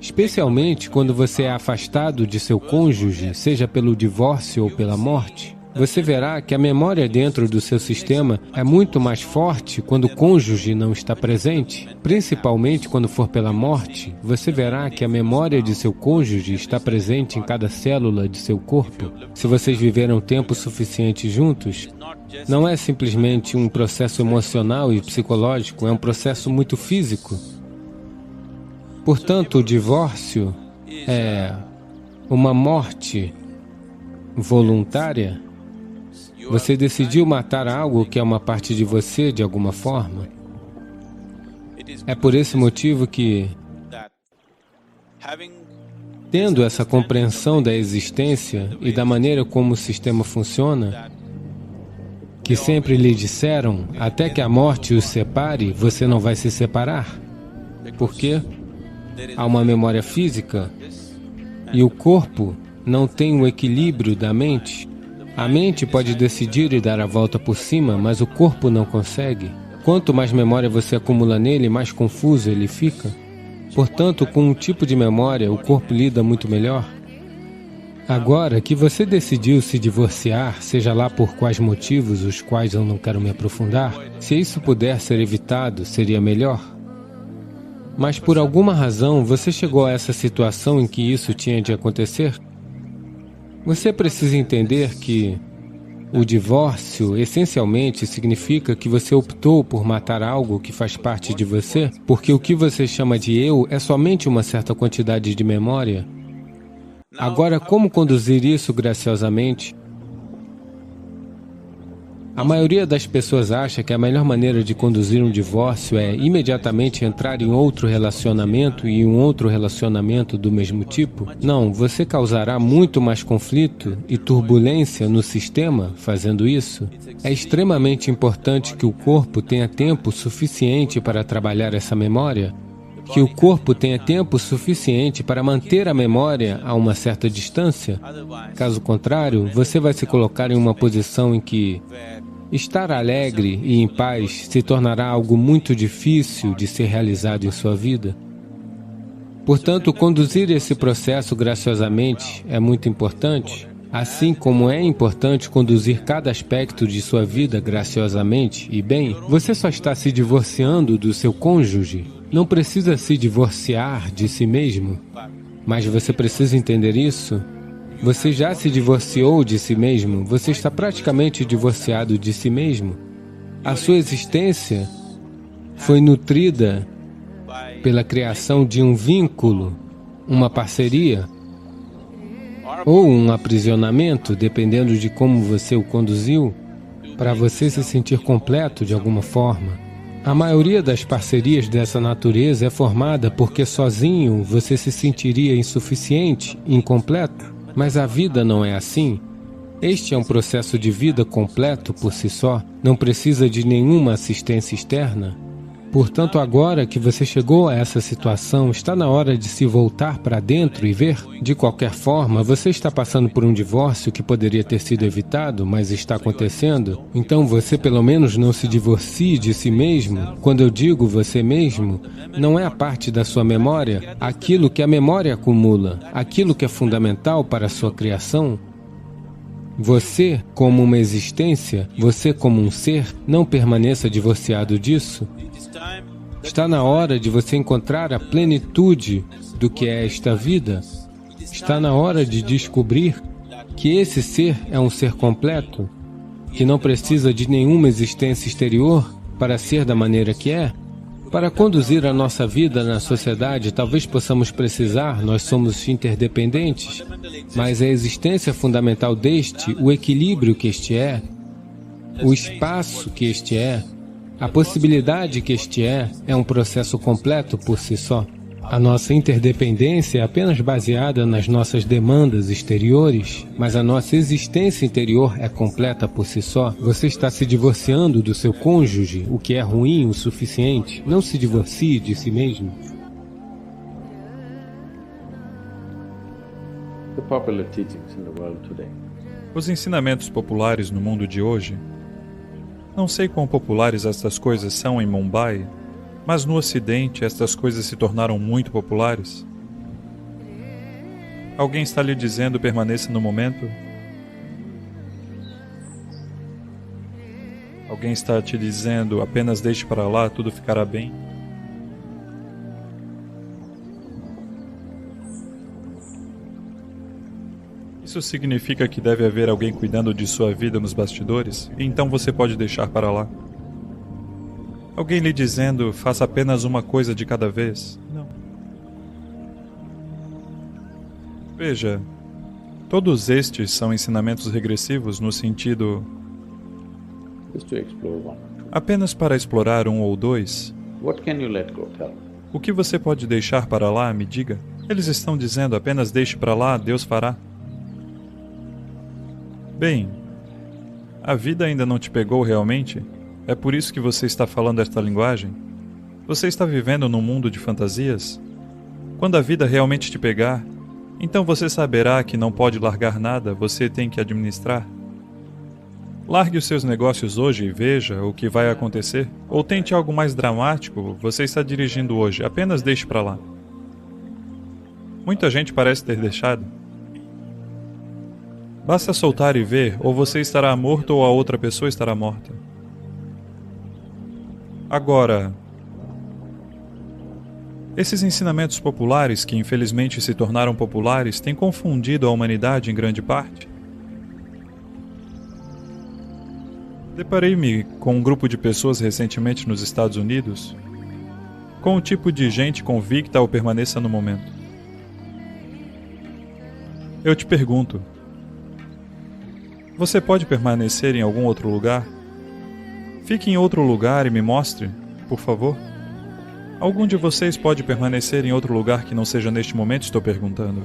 Especialmente quando você é afastado de seu cônjuge, seja pelo divórcio ou pela morte, você verá que a memória dentro do seu sistema é muito mais forte quando o cônjuge não está presente. Principalmente quando for pela morte, você verá que a memória de seu cônjuge está presente em cada célula de seu corpo. Se vocês viveram tempo suficiente juntos, não é simplesmente um processo emocional e psicológico, é um processo muito físico. Portanto, o divórcio é uma morte voluntária. Você decidiu matar algo que é uma parte de você de alguma forma. É por esse motivo que, tendo essa compreensão da existência e da maneira como o sistema funciona, que sempre lhe disseram, até que a morte os separe, você não vai se separar. Por quê? Há uma memória física e o corpo não tem o equilíbrio da mente. A mente pode decidir e dar a volta por cima, mas o corpo não consegue. Quanto mais memória você acumula nele, mais confuso ele fica. Portanto, com um tipo de memória, o corpo lida muito melhor. Agora que você decidiu se divorciar, seja lá por quais motivos, os quais eu não quero me aprofundar, se isso puder ser evitado, seria melhor. Mas por alguma razão, você chegou a essa situação em que isso tinha de acontecer? Você precisa entender que o divórcio essencialmente significa que você optou por matar algo que faz parte de você, porque o que você chama de eu é somente uma certa quantidade de memória. Agora, como conduzir isso graciosamente? A maioria das pessoas acha que a melhor maneira de conduzir um divórcio é imediatamente entrar em outro relacionamento e um outro relacionamento do mesmo tipo. Não, você causará muito mais conflito e turbulência no sistema fazendo isso. É extremamente importante que o corpo tenha tempo suficiente para trabalhar essa memória, que o corpo tenha tempo suficiente para manter a memória a uma certa distância. Caso contrário, você vai se colocar em uma posição em que estar alegre e em paz se tornará algo muito difícil de ser realizado em sua vida. Portanto, conduzir esse processo graciosamente é muito importante, assim como é importante conduzir cada aspecto de sua vida graciosamente e bem. Você só está se divorciando do seu cônjuge. Não precisa se divorciar de si mesmo, mas você precisa entender isso. Você já se divorciou de si mesmo, você está praticamente divorciado de si mesmo. A sua existência foi nutrida pela criação de um vínculo, uma parceria, ou um aprisionamento, dependendo de como você o conduziu, para você se sentir completo de alguma forma. A maioria das parcerias dessa natureza é formada porque sozinho você se sentiria insuficiente, incompleto. Mas a vida não é assim. Este é um processo de vida completo por si só, não precisa de nenhuma assistência externa. Portanto, agora que você chegou a essa situação, está na hora de se voltar para dentro e ver. De qualquer forma, você está passando por um divórcio que poderia ter sido evitado, mas está acontecendo. Então você pelo menos não se divorcie de si mesmo. Quando eu digo você mesmo, não é a parte da sua memória, aquilo que a memória acumula, aquilo que é fundamental para a sua criação. Você, como uma existência, você como um ser, não permaneça divorciado disso. Está na hora de você encontrar a plenitude do que é esta vida. Está na hora de descobrir que esse ser é um ser completo, que não precisa de nenhuma existência exterior para ser da maneira que é. Para conduzir a nossa vida na sociedade, talvez possamos precisar, nós somos interdependentes, mas a existência fundamental deste, o equilíbrio que este é, o espaço que este é, a possibilidade que este é um processo completo por si só. A nossa interdependência é apenas baseada nas nossas demandas exteriores, mas a nossa existência interior é completa por si só. Você está se divorciando do seu cônjuge, o que é ruim o suficiente. Não se divorcie de si mesmo. Os ensinamentos populares no mundo de hoje. Não sei quão populares estas coisas são em Mumbai, mas no Ocidente estas coisas se tornaram muito populares. Alguém está lhe dizendo permaneça no momento? Alguém está te dizendo apenas deixe para lá, tudo ficará bem? Isso significa que deve haver alguém cuidando de sua vida nos bastidores, e então você pode deixar para lá. Alguém lhe dizendo, faça apenas uma coisa de cada vez. Não. Veja, todos estes são ensinamentos regressivos no sentido... apenas para explorar um ou dois. O que você pode deixar para lá, me diga? Eles estão dizendo, apenas deixe para lá, Deus fará. Bem, a vida ainda não te pegou realmente? É por isso que você está falando esta linguagem? Você está vivendo num mundo de fantasias? Quando a vida realmente te pegar, então você saberá que não pode largar nada, você tem que administrar. Largue os seus negócios hoje e veja o que vai acontecer. Ou tente algo mais dramático, você está dirigindo hoje, apenas deixe para lá. Muita gente parece ter deixado. Basta soltar e ver, ou você estará morto ou a outra pessoa estará morta. Agora, esses ensinamentos populares, que infelizmente se tornaram populares, têm confundido a humanidade em grande parte. Deparei-me com um grupo de pessoas recentemente nos Estados Unidos, com o tipo de gente convicta ou permaneça no momento. Eu te pergunto, você pode permanecer em algum outro lugar? Fique em outro lugar e me mostre, por favor. Algum de vocês pode permanecer em outro lugar que não seja neste momento? Estou perguntando.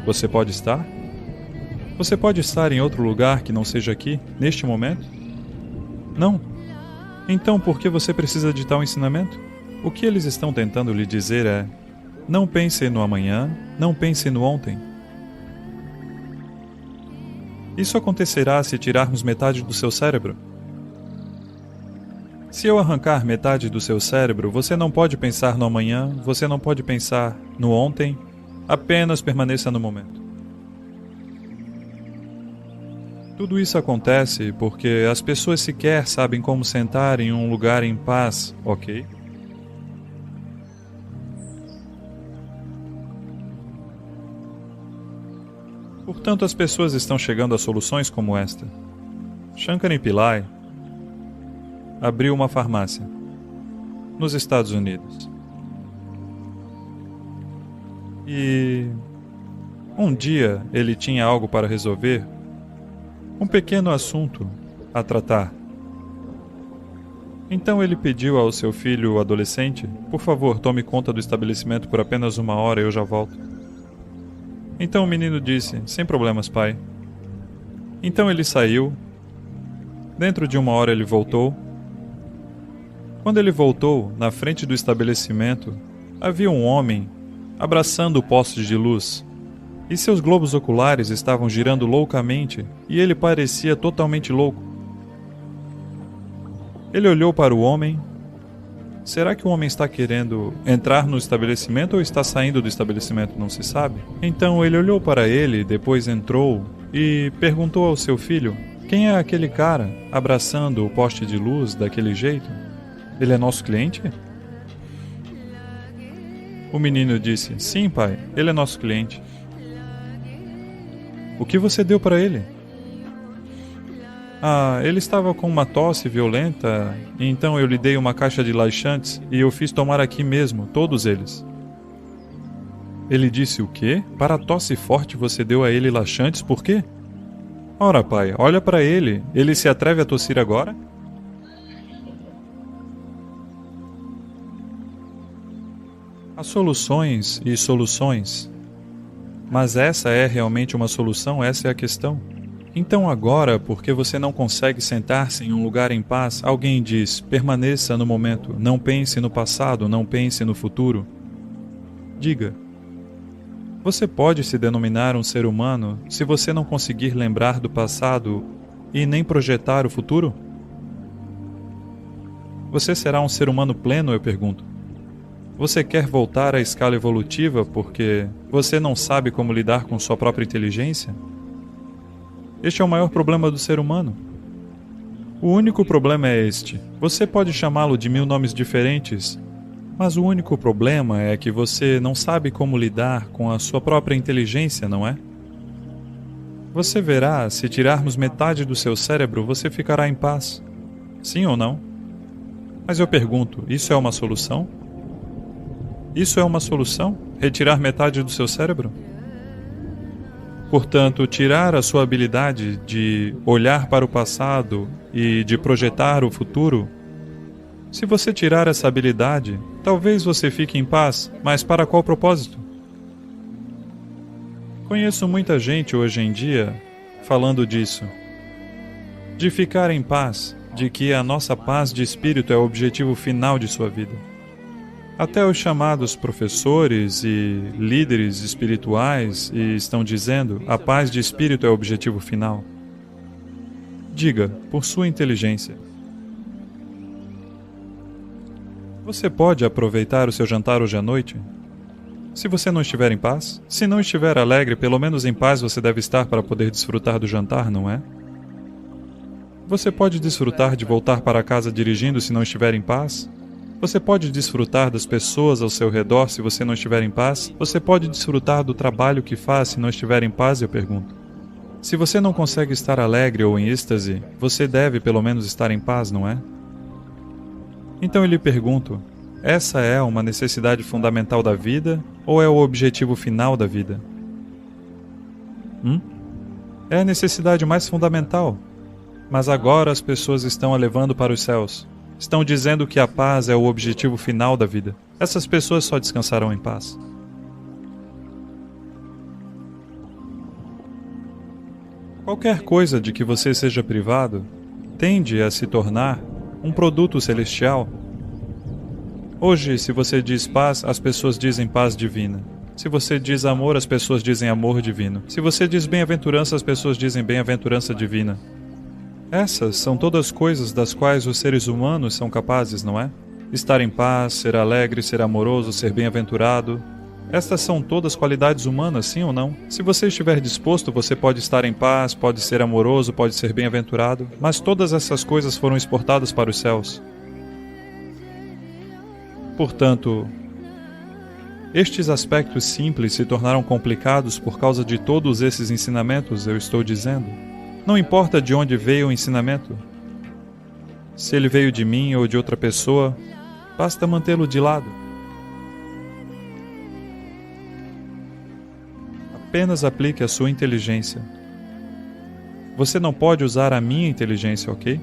Você pode estar? Você pode estar em outro lugar que não seja aqui, neste momento? Não. Então por que você precisa de tal ensinamento? O que eles estão tentando lhe dizer é: não pense no amanhã, não pense no ontem. Isso acontecerá se tirarmos metade do seu cérebro. Se eu arrancar metade do seu cérebro, você não pode pensar no amanhã, você não pode pensar no ontem, apenas permaneça no momento. Tudo isso acontece porque as pessoas sequer sabem como sentar em um lugar em paz, ok? Portanto, as pessoas estão chegando a soluções como esta. Shankar Pillai abriu uma farmácia nos Estados Unidos. E um dia ele tinha algo para resolver, um pequeno assunto a tratar. Então ele pediu ao seu filho adolescente: por favor, tome conta do estabelecimento por apenas 1 hora, eu já volto. Então o menino disse: sem problemas, pai. Então ele saiu. Dentro de 1 hora ele voltou. Quando ele voltou, na frente do estabelecimento, havia um homem abraçando o poste de luz. E seus globos oculares estavam girando loucamente, e ele parecia totalmente louco. Ele olhou para o homem. Será que o homem está querendo entrar no estabelecimento ou está saindo do estabelecimento? Não se sabe. Então ele olhou para ele, depois entrou e perguntou ao seu filho: quem é aquele cara abraçando o poste de luz daquele jeito? Ele é nosso cliente? O menino disse: sim, pai, ele é nosso cliente. O que você deu para ele? Ele estava com uma tosse violenta, e então eu lhe dei uma caixa de laxantes e eu fiz tomar aqui mesmo, todos eles. Ele disse: o quê? Para a tosse forte você deu a ele laxantes, por quê? Ora, pai, olha para ele. Ele se atreve a tossir agora? Há soluções e soluções. Mas essa é realmente uma solução? Essa é a questão. Então agora, porque você não consegue sentar-se em um lugar em paz, alguém diz: permaneça no momento, não pense no passado, não pense no futuro. Diga: você pode se denominar um ser humano se você não conseguir lembrar do passado e nem projetar o futuro? Você será um ser humano pleno, eu pergunto. Você quer voltar à escala evolutiva porque você não sabe como lidar com sua própria inteligência? Este é o maior problema do ser humano. O único problema é este. Você pode chamá-lo de 1000 nomes diferentes, mas o único problema é que você não sabe como lidar com a sua própria inteligência, não é? Você verá, se tirarmos metade do seu cérebro, você ficará em paz. Sim ou não? Mas eu pergunto, isso é uma solução? Isso é uma solução? Retirar metade do seu cérebro? Portanto, tirar a sua habilidade de olhar para o passado e de projetar o futuro. Se você tirar essa habilidade, talvez você fique em paz, mas para qual propósito? Conheço muita gente hoje em dia falando disso. De ficar em paz, de que a nossa paz de espírito é o objetivo final de sua vida. Até os chamados professores e líderes espirituais estão dizendo: a paz de espírito é o objetivo final. Diga, por sua inteligência, você pode aproveitar o seu jantar hoje à noite? Se você não estiver em paz? Se não estiver alegre, pelo menos em paz você deve estar para poder desfrutar do jantar, não é? Você pode desfrutar de voltar para casa dirigindo se não estiver em paz? Você pode desfrutar das pessoas ao seu redor se você não estiver em paz? Você pode desfrutar do trabalho que faz se não estiver em paz, eu pergunto. Se você não consegue estar alegre ou em êxtase, você deve pelo menos estar em paz, não é? Então eu lhe pergunto, essa é uma necessidade fundamental da vida ou é o objetivo final da vida? É a necessidade mais fundamental. Mas agora as pessoas estão a levando para os céus. Estão dizendo que a paz é o objetivo final da vida. Essas pessoas só descansarão em paz. Qualquer coisa de que você seja privado tende a se tornar um produto celestial. Hoje, se você diz paz, as pessoas dizem paz divina. Se você diz amor, as pessoas dizem amor divino. Se você diz bem-aventurança, as pessoas dizem bem-aventurança divina. Essas são todas coisas das quais os seres humanos são capazes, não é? Estar em paz, ser alegre, ser amoroso, ser bem-aventurado. Estas são todas qualidades humanas, sim ou não? Se você estiver disposto, você pode estar em paz, pode ser amoroso, pode ser bem-aventurado, mas todas essas coisas foram exportadas para os céus. Portanto, estes aspectos simples se tornaram complicados por causa de todos esses ensinamentos, eu estou dizendo. Não importa de onde veio o ensinamento. Se ele veio de mim ou de outra pessoa, basta mantê-lo de lado. Apenas aplique a sua inteligência. Você não pode usar a minha inteligência, ok?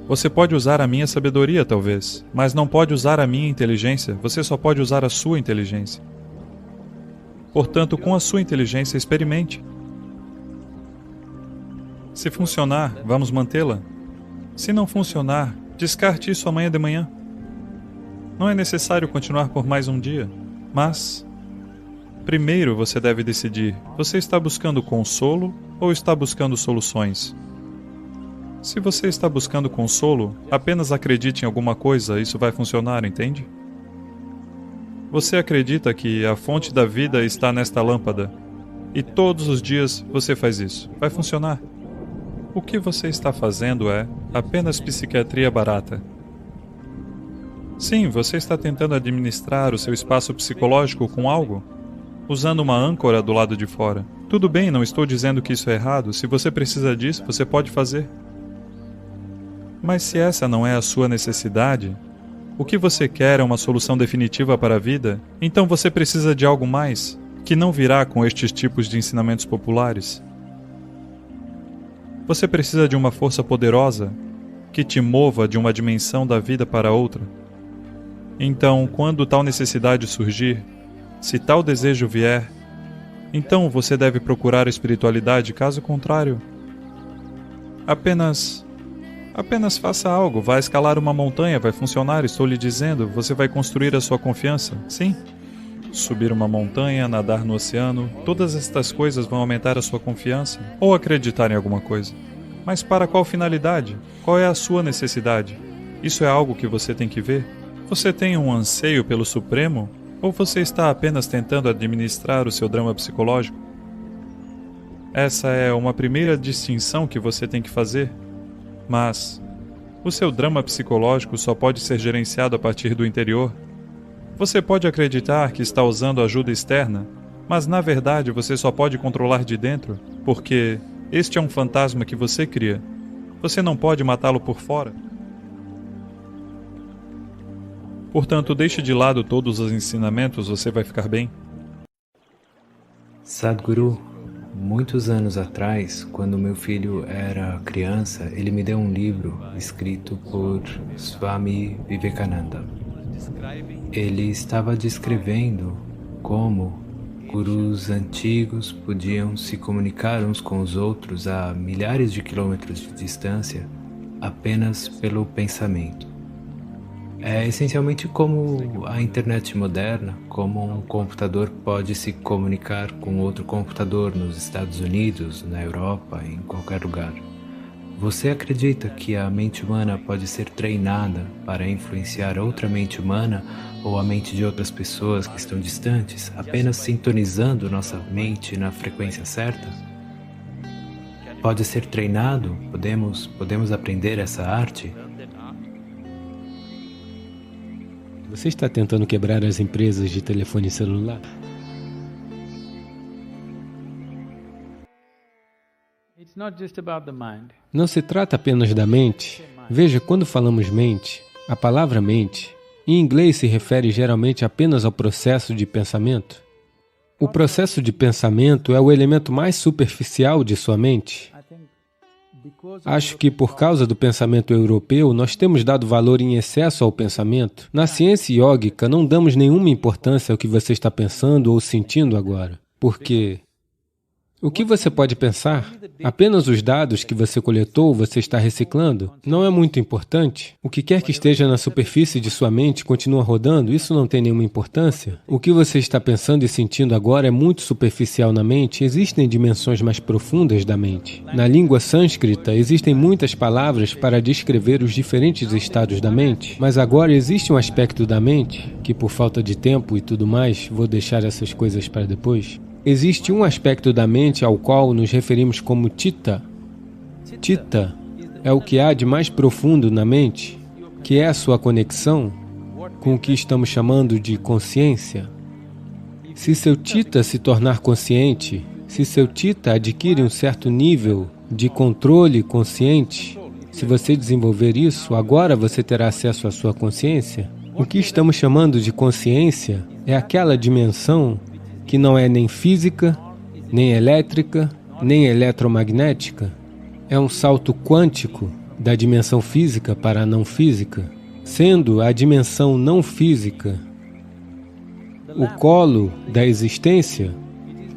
Você pode usar a minha sabedoria, talvez, mas não pode usar a minha inteligência, você só pode usar a sua inteligência. Portanto, com a sua inteligência, experimente. Se funcionar, vamos mantê-la. Se não funcionar, descarte isso amanhã de manhã. Não é necessário continuar por mais um dia, mas primeiro você deve decidir, você está buscando consolo ou está buscando soluções? Se você está buscando consolo, apenas acredite em alguma coisa, isso vai funcionar, entende? Você acredita que a fonte da vida está nesta lâmpada, e todos os dias você faz isso, vai funcionar. O que você está fazendo é apenas psiquiatria barata. Sim, você está tentando administrar o seu espaço psicológico com algo, usando uma âncora do lado de fora. Tudo bem, não estou dizendo que isso é errado. Se você precisa disso, você pode fazer. Mas se essa não é a sua necessidade, o que você quer é uma solução definitiva para a vida, então você precisa de algo mais, que não virá com estes tipos de ensinamentos populares. Você precisa de uma força poderosa, que te mova de uma dimensão da vida para outra. Então, quando tal necessidade surgir, se tal desejo vier, então você deve procurar a espiritualidade, caso contrário. Apenas faça algo, vai escalar uma montanha, vai funcionar, estou lhe dizendo, você vai construir a sua confiança, sim. Subir uma montanha, nadar no oceano, todas estas coisas vão aumentar a sua confiança, ou acreditar em alguma coisa. Mas para qual finalidade? Qual é a sua necessidade? Isso é algo que você tem que ver. Você tem um anseio pelo Supremo? Ou você está apenas tentando administrar o seu drama psicológico? Essa é uma primeira distinção que você tem que fazer. Mas o seu drama psicológico só pode ser gerenciado a partir do interior. Você pode acreditar que está usando ajuda externa, mas na verdade você só pode controlar de dentro, porque este é um fantasma que você cria. Você não pode matá-lo por fora. Portanto, deixe de lado todos os ensinamentos, você vai ficar bem. Sadhguru, muitos anos atrás, quando meu filho era criança, ele me deu um livro escrito por Swami Vivekananda. Ele estava descrevendo como gurus antigos podiam se comunicar uns com os outros a milhares de quilômetros de distância apenas pelo pensamento. É essencialmente como a internet moderna, como um computador pode se comunicar com outro computador nos Estados Unidos, na Europa, em qualquer lugar. Você acredita que a mente humana pode ser treinada para influenciar outra mente humana ou a mente de outras pessoas que estão distantes, apenas sintonizando nossa mente na frequência certa? Pode ser treinado? Podemos aprender essa arte? Você está tentando quebrar as empresas de telefone celular? Não se trata apenas da mente. Veja, quando falamos mente, a palavra mente, em inglês se refere geralmente apenas ao processo de pensamento. O processo de pensamento é o elemento mais superficial de sua mente. Acho que por causa do pensamento europeu, nós temos dado valor em excesso ao pensamento. Na ciência iógica, não damos nenhuma importância ao que você está pensando ou sentindo agora. Porque o que você pode pensar? Apenas os dados que você coletou, você está reciclando? Não é muito importante? O que quer que esteja na superfície de sua mente continua rodando? Isso não tem nenhuma importância? O que você está pensando e sentindo agora é muito superficial na mente. Existem dimensões mais profundas da mente. Na língua sânscrita, existem muitas palavras para descrever os diferentes estados da mente, mas agora existe um aspecto da mente, que por falta de tempo e tudo mais, vou deixar essas coisas para depois. Existe um aspecto da mente ao qual nos referimos como Chitta. Chitta é o que há de mais profundo na mente, que é a sua conexão com o que estamos chamando de consciência. Se seu Chitta se tornar consciente, se seu Chitta adquire um certo nível de controle consciente, se você desenvolver isso, agora você terá acesso à sua consciência. O que estamos chamando de consciência é aquela dimensão que não é nem física, nem elétrica, nem eletromagnética. É um salto quântico da dimensão física para a não física, sendo a dimensão não física o colo da existência.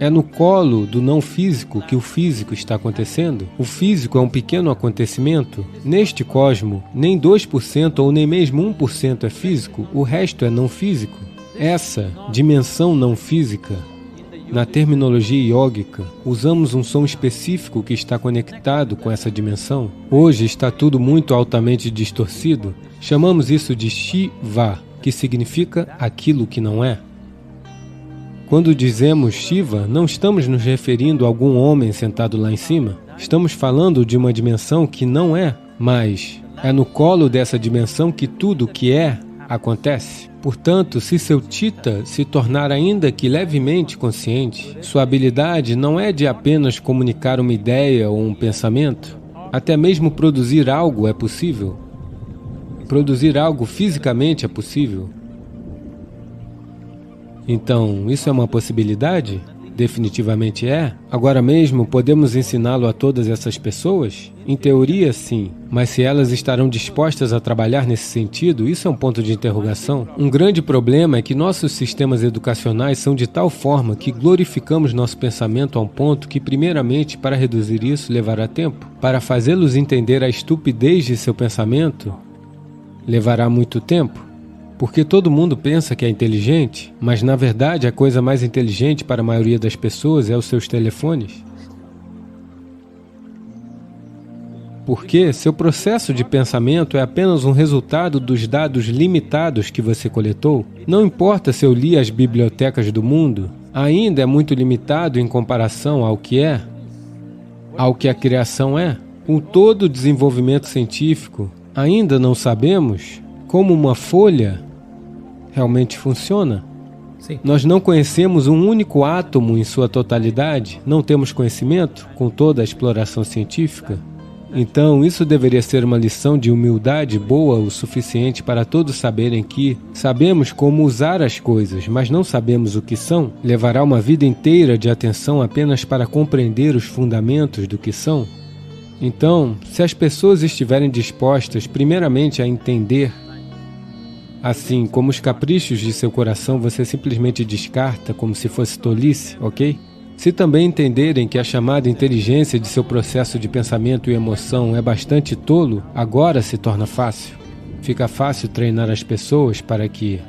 É no colo do não físico que o físico está acontecendo. O físico é um pequeno acontecimento. Neste cosmo, nem 2% ou nem mesmo 1% é físico, o resto é não físico. Essa dimensão não física, na terminologia iógica, usamos um som específico que está conectado com essa dimensão. Hoje está tudo muito altamente distorcido. Chamamos isso de Shiva, que significa aquilo que não é. Quando dizemos Shiva, não estamos nos referindo a algum homem sentado lá em cima. Estamos falando de uma dimensão que não é, mas é no colo dessa dimensão que tudo o que é acontece. Portanto, se seu Chitta se tornar ainda que levemente consciente, sua habilidade não é de apenas comunicar uma ideia ou um pensamento. Até mesmo produzir algo é possível. Produzir algo fisicamente é possível. Então, isso é uma possibilidade? Definitivamente é. Agora mesmo, podemos ensiná-lo a todas essas pessoas? Em teoria, sim. Mas se elas estarão dispostas a trabalhar nesse sentido, isso é um ponto de interrogação. Um grande problema é que nossos sistemas educacionais são de tal forma que glorificamos nosso pensamento a um ponto que, primeiramente, para reduzir isso, levará tempo. Para fazê-los entender a estupidez de seu pensamento, levará muito tempo. Porque todo mundo pensa que é inteligente, mas na verdade a coisa mais inteligente para a maioria das pessoas é os seus telefones. Porque seu processo de pensamento é apenas um resultado dos dados limitados que você coletou. Não importa se eu li as bibliotecas do mundo, ainda é muito limitado em comparação ao que a criação é. Com todo o desenvolvimento científico, ainda não sabemos como uma folha realmente funciona. Sim. Nós não conhecemos um único átomo em sua totalidade, não temos conhecimento com toda a exploração científica. Então, isso deveria ser uma lição de humildade boa o suficiente para todos saberem que sabemos como usar as coisas, mas não sabemos o que são. Levará uma vida inteira de atenção apenas para compreender os fundamentos do que são. Então, se as pessoas estiverem dispostas primeiramente a entender, assim como os caprichos de seu coração você simplesmente descarta como se fosse tolice, ok? Se também entenderem que a chamada inteligência de seu processo de pensamento e emoção é bastante tolo, agora se torna fácil. Fica fácil treinar as pessoas para que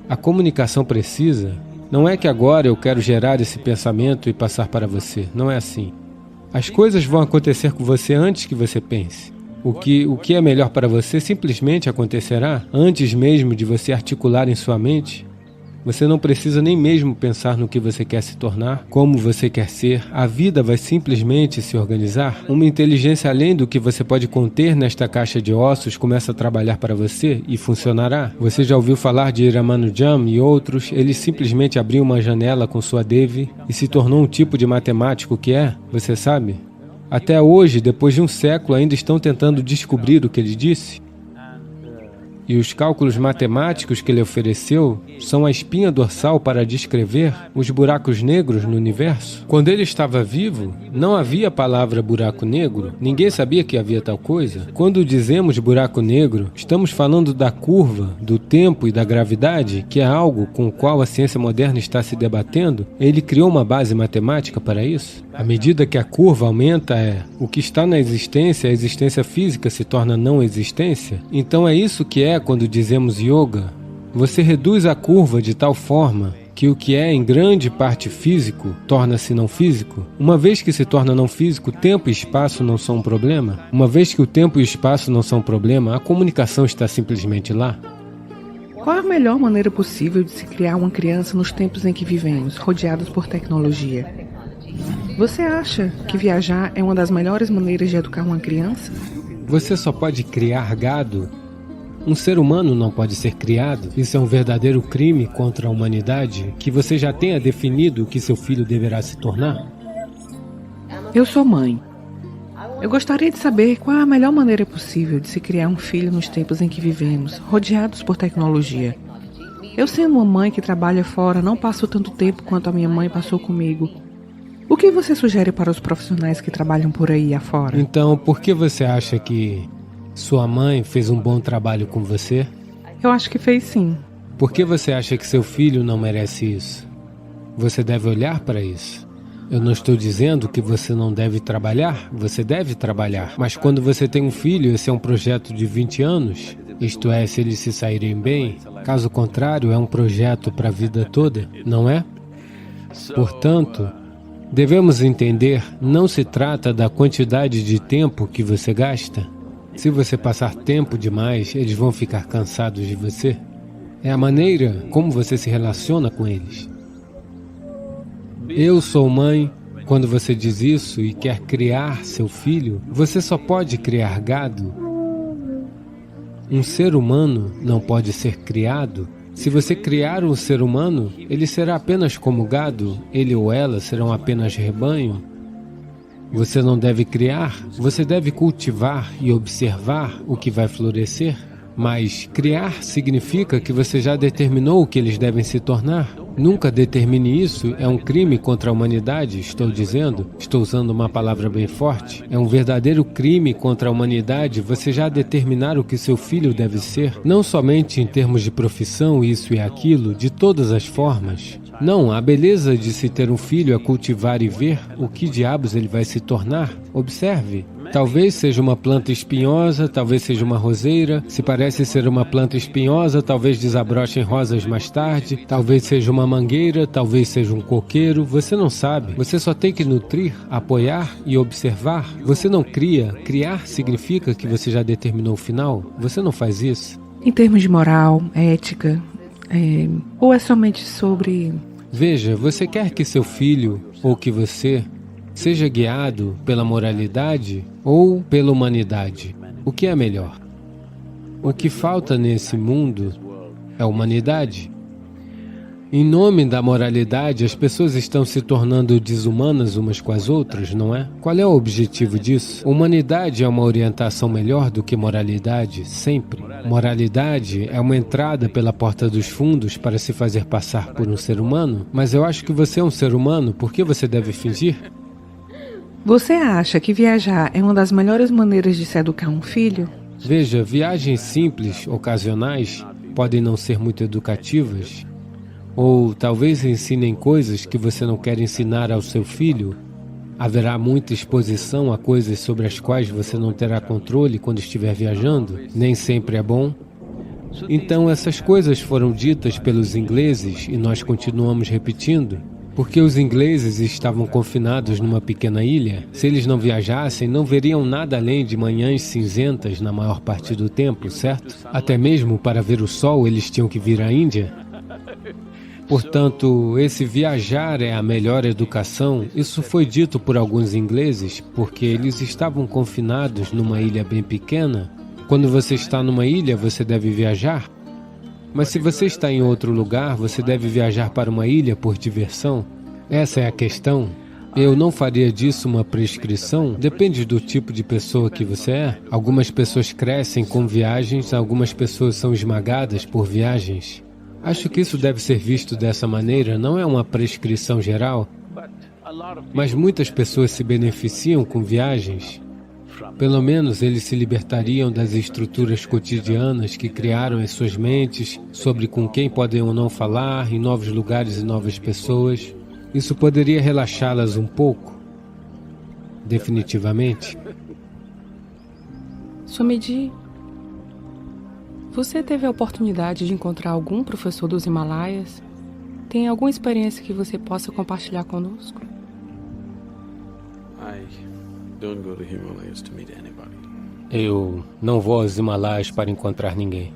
a comunicação precisa. Não é que agora eu quero gerar esse pensamento e passar para você, não é assim. As coisas vão acontecer com você antes que você pense. O que é melhor para você simplesmente acontecerá antes mesmo de você articular em sua mente. Você não precisa nem mesmo pensar no que você quer se tornar, como você quer ser. A vida vai simplesmente se organizar. Uma inteligência além do que você pode conter nesta caixa de ossos começa a trabalhar para você e funcionará. Você já ouviu falar de Ramanujam e outros? Ele simplesmente abriu uma janela com sua Devi e se tornou um tipo de matemático que é, você sabe? Até hoje, depois de um século, ainda estão tentando descobrir o que ele disse. E os cálculos matemáticos que ele ofereceu são a espinha dorsal para descrever os buracos negros no universo. Quando ele estava vivo, não havia a palavra buraco negro, ninguém sabia que havia tal coisa. Quando dizemos buraco negro, estamos falando da curva, do tempo e da gravidade, que é algo com o qual a ciência moderna está se debatendo. Ele criou uma base matemática para isso. À medida que a curva aumenta, o que está na existência, a existência física se torna não existência. Então é isso que é quando dizemos yoga. Você reduz a curva de tal forma que o que é em grande parte físico torna-se não físico. Uma vez que se torna não físico, tempo e espaço não são um problema. Uma vez que o tempo e o espaço não são um problema, a comunicação está simplesmente lá. Qual a melhor maneira possível de se criar uma criança nos tempos em que vivemos, rodeados por tecnologia? Você acha que viajar é uma das melhores maneiras de educar uma criança? Você só pode criar gado. Um ser humano não pode ser criado. Isso é um verdadeiro crime contra a humanidade que você já tenha definido o que seu filho deverá se tornar? Eu sou mãe. Eu gostaria de saber qual é a melhor maneira possível de se criar um filho nos tempos em que vivemos, rodeados por tecnologia. Eu, sendo uma mãe que trabalha fora, não passo tanto tempo quanto a minha mãe passou comigo. O que você sugere para os profissionais que trabalham por aí afora? Então, por que você acha que sua mãe fez um bom trabalho com você? Eu acho que fez sim. Por que você acha que seu filho não merece isso? Você deve olhar para isso. Eu não estou dizendo que você não deve trabalhar, você deve trabalhar. Mas quando você tem um filho, esse é um projeto de 20 anos. Isto é, se eles se saírem bem. Caso contrário, é um projeto para a vida toda, não é? Portanto, devemos entender, não se trata da quantidade de tempo que você gasta. Se você passar tempo demais, eles vão ficar cansados de você. É a maneira como você se relaciona com eles. Eu sou mãe. Quando você diz isso e quer criar seu filho, você só pode criar gado. Um ser humano não pode ser criado. Se você criar um ser humano, ele será apenas como gado, ele ou ela serão apenas rebanho. Você não deve criar, você deve cultivar e observar o que vai florescer. Mas criar significa que você já determinou o que eles devem se tornar. Nunca determine isso, é um crime contra a humanidade, estou dizendo. Estou usando uma palavra bem forte. É um verdadeiro crime contra a humanidade você já determinar o que seu filho deve ser. Não somente em termos de profissão, isso e aquilo, de todas as formas. Não, a beleza de se ter um filho é cultivar e ver o que diabos ele vai se tornar. Observe. Talvez seja uma planta espinhosa, talvez seja uma roseira. Se parece ser uma planta espinhosa, talvez desabrochem rosas mais tarde. Talvez seja uma mangueira, talvez seja um coqueiro. Você não sabe. Você só tem que nutrir, apoiar e observar. Você não cria. Criar significa que você já determinou o final. Você não faz isso. Em termos de moral, ética, ou é somente sobre... Veja, você quer que seu filho ou que você seja guiado pela moralidade ou pela humanidade? O que é melhor? O que falta nesse mundo é humanidade. Em nome da moralidade, as pessoas estão se tornando desumanas umas com as outras, não é? Qual é o objetivo disso? Humanidade é uma orientação melhor do que moralidade, sempre. Moralidade é uma entrada pela porta dos fundos para se fazer passar por um ser humano, mas eu acho que você é um ser humano, por que você deve fingir? Você acha que viajar é uma das melhores maneiras de se educar um filho? Veja, viagens simples, ocasionais, podem não ser muito educativas, ou talvez ensinem coisas que você não quer ensinar ao seu filho. Haverá muita exposição a coisas sobre as quais você não terá controle quando estiver viajando. Nem sempre é bom. Então essas coisas foram ditas pelos ingleses e nós continuamos repetindo. Porque os ingleses estavam confinados numa pequena ilha. Se eles não viajassem, não veriam nada além de manhãs cinzentas na maior parte do tempo, certo? Até mesmo para ver o sol, eles tinham que vir à Índia. Portanto, esse viajar é a melhor educação. Isso foi dito por alguns ingleses, porque eles estavam confinados numa ilha bem pequena. Quando você está numa ilha, você deve viajar. Mas se você está em outro lugar, você deve viajar para uma ilha por diversão? Essa é a questão. Eu não faria disso uma prescrição. Depende do tipo de pessoa que você é. Algumas pessoas crescem com viagens, algumas pessoas são esmagadas por viagens. Acho que isso deve ser visto dessa maneira. Não é uma prescrição geral, mas muitas pessoas se beneficiam com viagens. Pelo menos eles se libertariam das estruturas cotidianas que criaram as suas mentes sobre com quem podem ou não falar, em novos lugares e novas pessoas. Isso poderia relaxá-las um pouco, definitivamente. Swamiji, você teve a oportunidade de encontrar algum professor dos Himalaias? Tem alguma experiência que você possa compartilhar conosco? Eu não vou aos Himalaias para encontrar ninguém.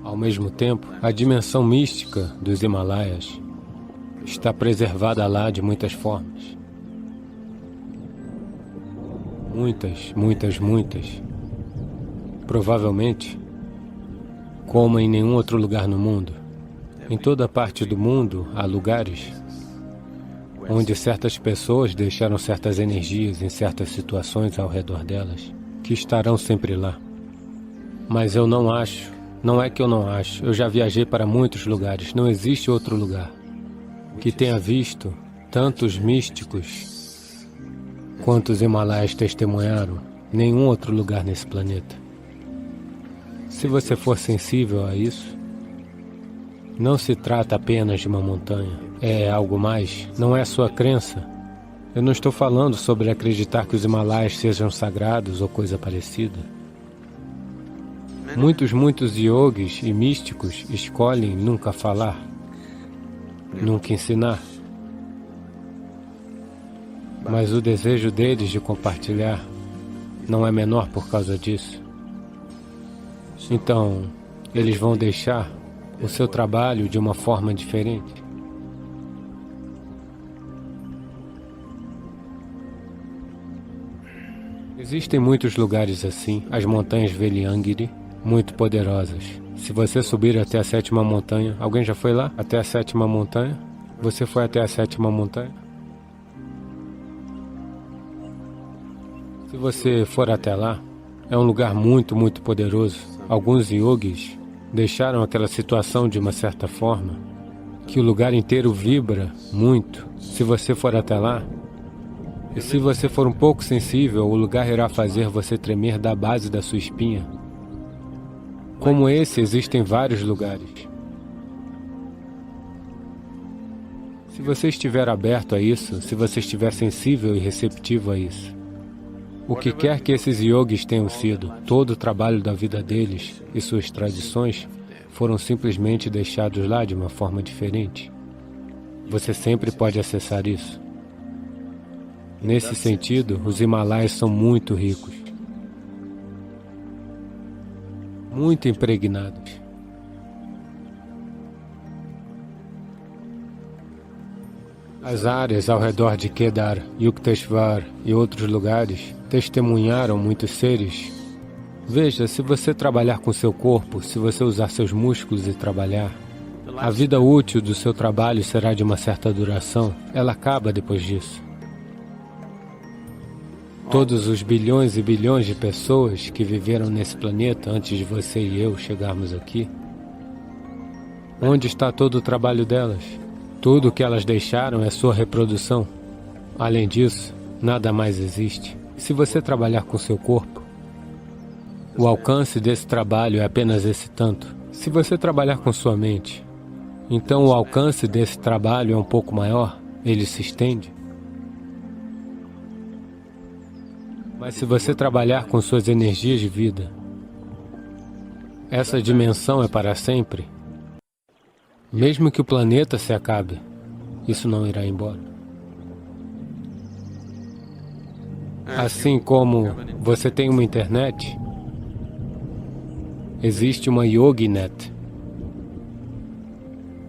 Ao mesmo tempo, a dimensão mística dos Himalaias está preservada lá de muitas formas. Muitas. Provavelmente, como em nenhum outro lugar no mundo. Em toda parte do mundo, há lugares onde certas pessoas deixaram certas energias em certas situações ao redor delas, que estarão sempre lá. Mas eu não acho, não é que eu não acho, eu já viajei para muitos lugares, não existe outro lugar que tenha visto tantos místicos quanto os Himalaias testemunharam, nenhum outro lugar nesse planeta. Se você for sensível a isso, não se trata apenas de uma montanha, é algo mais, não é a sua crença. Eu não estou falando sobre acreditar que os Himalaias sejam sagrados ou coisa parecida. Muitos yogis e místicos escolhem nunca falar, nunca ensinar. Mas o desejo deles de compartilhar não é menor por causa disso. Então, eles vão deixar o seu trabalho de uma forma diferente. Existem muitos lugares assim, as montanhas Veliangiri, muito poderosas. Se você subir até a 7ª montanha, alguém já foi lá? Até a 7ª montanha? Você foi até a 7ª montanha? Se você for até lá, é um lugar muito poderoso. Alguns yogis deixaram aquela situação de uma certa forma, que o lugar inteiro vibra muito. Se você for até lá, e se você for um pouco sensível, o lugar irá fazer você tremer da base da sua espinha. Como esse, existem vários lugares. Se você estiver aberto a isso, se você estiver sensível e receptivo a isso, o que quer que esses yogis tenham sido, todo o trabalho da vida deles e suas tradições foram simplesmente deixados lá de uma forma diferente. Você sempre pode acessar isso. Nesse sentido, os Himalaias são muito ricos, muito impregnados. As áreas ao redor de Kedar, Yukteswar e outros lugares testemunharam muitos seres. Veja, se você trabalhar com seu corpo, se você usar seus músculos e trabalhar, a vida útil do seu trabalho será de uma certa duração. Ela acaba depois disso. Todos os bilhões e bilhões de pessoas que viveram nesse planeta antes de você e eu chegarmos aqui, onde está todo o trabalho delas? Tudo o que elas deixaram é sua reprodução. Além disso, nada mais existe. Se você trabalhar com seu corpo, o alcance desse trabalho é apenas esse tanto. Se você trabalhar com sua mente, então o alcance desse trabalho é um pouco maior, ele se estende. Mas se você trabalhar com suas energias de vida, essa dimensão é para sempre. Mesmo que o planeta se acabe, isso não irá embora. Assim como você tem uma internet, existe uma YogiNet.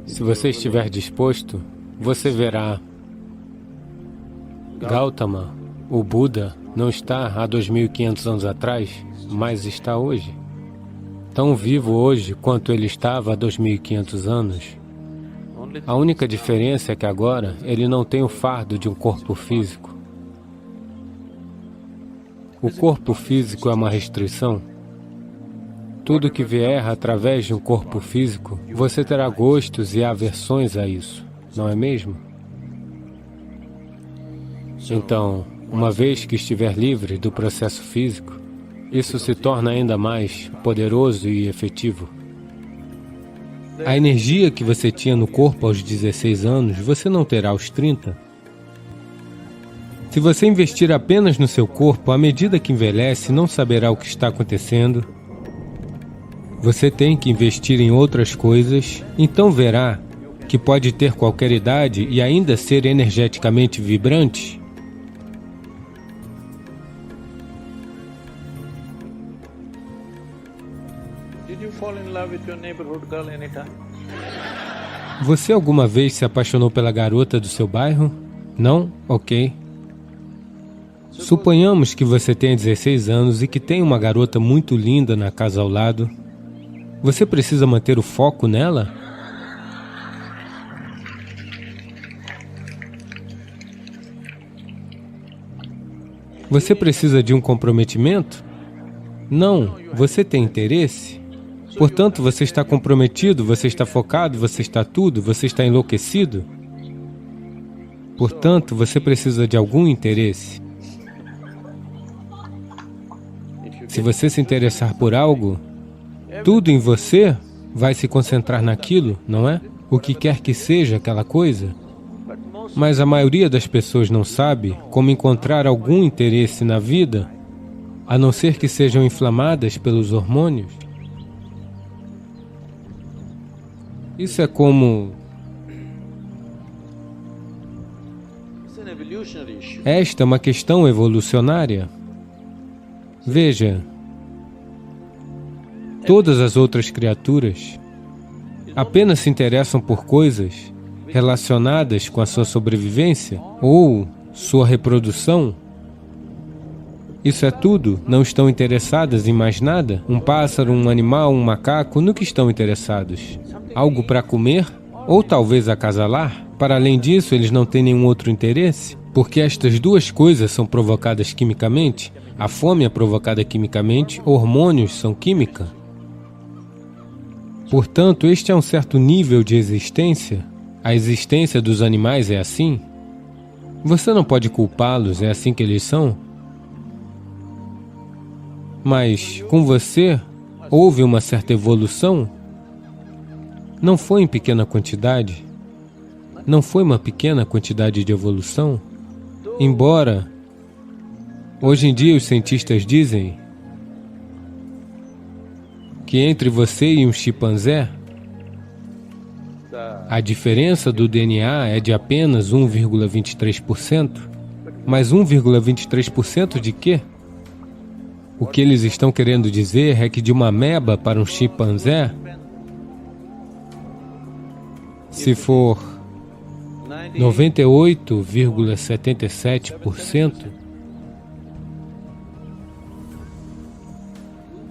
Se você estiver disposto, você verá Gautama, o Buda, não está há 2.500 anos atrás, mas está hoje. Tão vivo hoje quanto ele estava há 2.500 anos. A única diferença é que agora ele não tem o fardo de um corpo físico. O corpo físico é uma restrição. Tudo que vier através de um corpo físico, você terá gostos e aversões a isso, não é mesmo? Então, uma vez que estiver livre do processo físico, isso se torna ainda mais poderoso e efetivo. A energia que você tinha no corpo aos 16 anos, você não terá aos 30. Se você investir apenas no seu corpo, à medida que envelhece, não saberá o que está acontecendo. Você tem que investir em outras coisas, então verá que pode ter qualquer idade e ainda ser energeticamente vibrante. Você alguma vez se apaixonou pela garota do seu bairro? Não? Ok. Suponhamos que você tenha 16 anos e que tem uma garota muito linda na casa ao lado. Você precisa manter o foco nela? Você precisa de um comprometimento? Não, você tem interesse. Portanto, você está comprometido, você está focado, você está tudo, você está enlouquecido. Portanto, você precisa de algum interesse. Se você se interessar por algo, tudo em você vai se concentrar naquilo, não é? O que quer que seja aquela coisa. Mas a maioria das pessoas não sabe como encontrar algum interesse na vida, a não ser que sejam inflamadas pelos hormônios. Isso é como... Esta é uma questão evolucionária. Veja, todas as outras criaturas apenas se interessam por coisas relacionadas com a sua sobrevivência ou sua reprodução. Isso é tudo, não estão interessadas em mais nada. Um pássaro, um animal, um macaco, no que estão interessados? Algo para comer? Ou talvez acasalar? Para além disso, eles não têm nenhum outro interesse? Porque estas duas coisas são provocadas quimicamente. A fome é provocada quimicamente, hormônios são química. Portanto, este é um certo nível de existência. A existência dos animais é assim. Você não pode culpá-los, é assim que eles são. Mas, com você, houve uma certa evolução. Não foi em pequena quantidade. Não foi uma pequena quantidade de evolução. Embora, hoje em dia os cientistas dizem que entre você e um chimpanzé, a diferença do DNA é de apenas 1,23%. Mas 1,23% de quê? O que eles estão querendo dizer é que de uma ameba para um chimpanzé, se for 98,77%,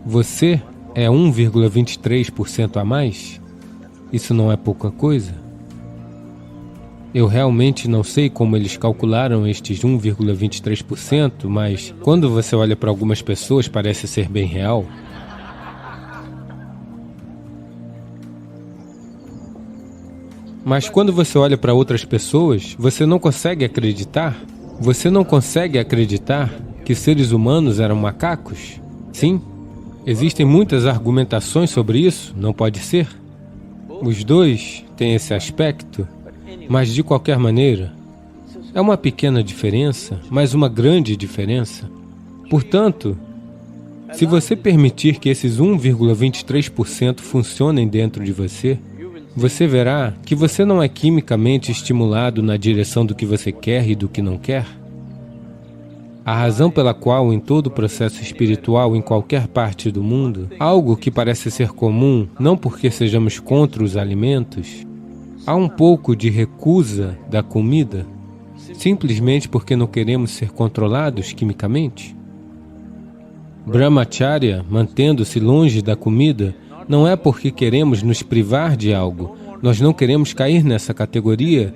você é 1,23% a mais? Isso não é pouca coisa? Eu realmente não sei como eles calcularam estes 1,23%, mas quando você olha para algumas pessoas parece ser bem real. Mas quando você olha para outras pessoas, você não consegue acreditar? Você não consegue acreditar que seres humanos eram macacos? Sim, existem muitas argumentações sobre isso, não pode ser? Os dois têm esse aspecto, mas de qualquer maneira, é uma pequena diferença, mas uma grande diferença. Portanto, se você permitir que esses 1,23% funcionem dentro de você, você verá que você não é quimicamente estimulado na direção do que você quer e do que não quer. A razão pela qual, em todo o processo espiritual em qualquer parte do mundo, algo que parece ser comum, não porque sejamos contra os alimentos, há um pouco de recusa da comida, simplesmente porque não queremos ser controlados quimicamente. Brahmacharya, mantendo-se longe da comida, não é porque queremos nos privar de algo. Nós não queremos cair nessa categoria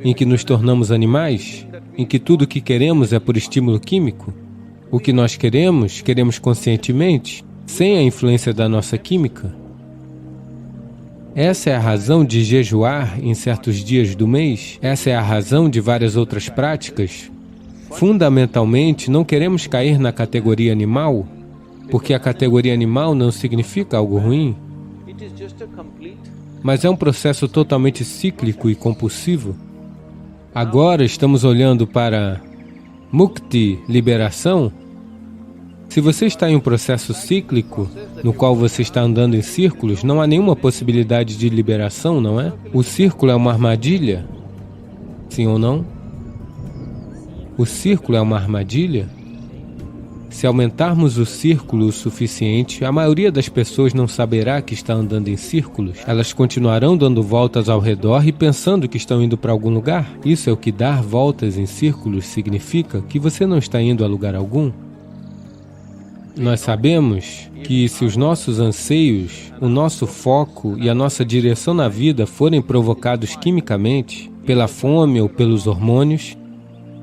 em que nos tornamos animais, em que tudo o que queremos é por estímulo químico. O que nós queremos, queremos conscientemente, sem a influência da nossa química. Essa é a razão de jejuar em certos dias do mês. Essa é a razão de várias outras práticas. Fundamentalmente, não queremos cair na categoria animal, porque a categoria animal não significa algo ruim, mas é um processo totalmente cíclico e compulsivo. Agora estamos olhando para Mukti, liberação. Se você está em um processo cíclico, no qual você está andando em círculos, não há nenhuma possibilidade de liberação, não é? O círculo é uma armadilha? Sim ou não? O círculo é uma armadilha? Se aumentarmos o círculo o suficiente, a maioria das pessoas não saberá que está andando em círculos. Elas continuarão dando voltas ao redor e pensando que estão indo para algum lugar. Isso é o que dar voltas em círculos significa, que você não está indo a lugar algum. Nós sabemos que se os nossos anseios, o nosso foco e a nossa direção na vida forem provocados quimicamente, pela fome ou pelos hormônios,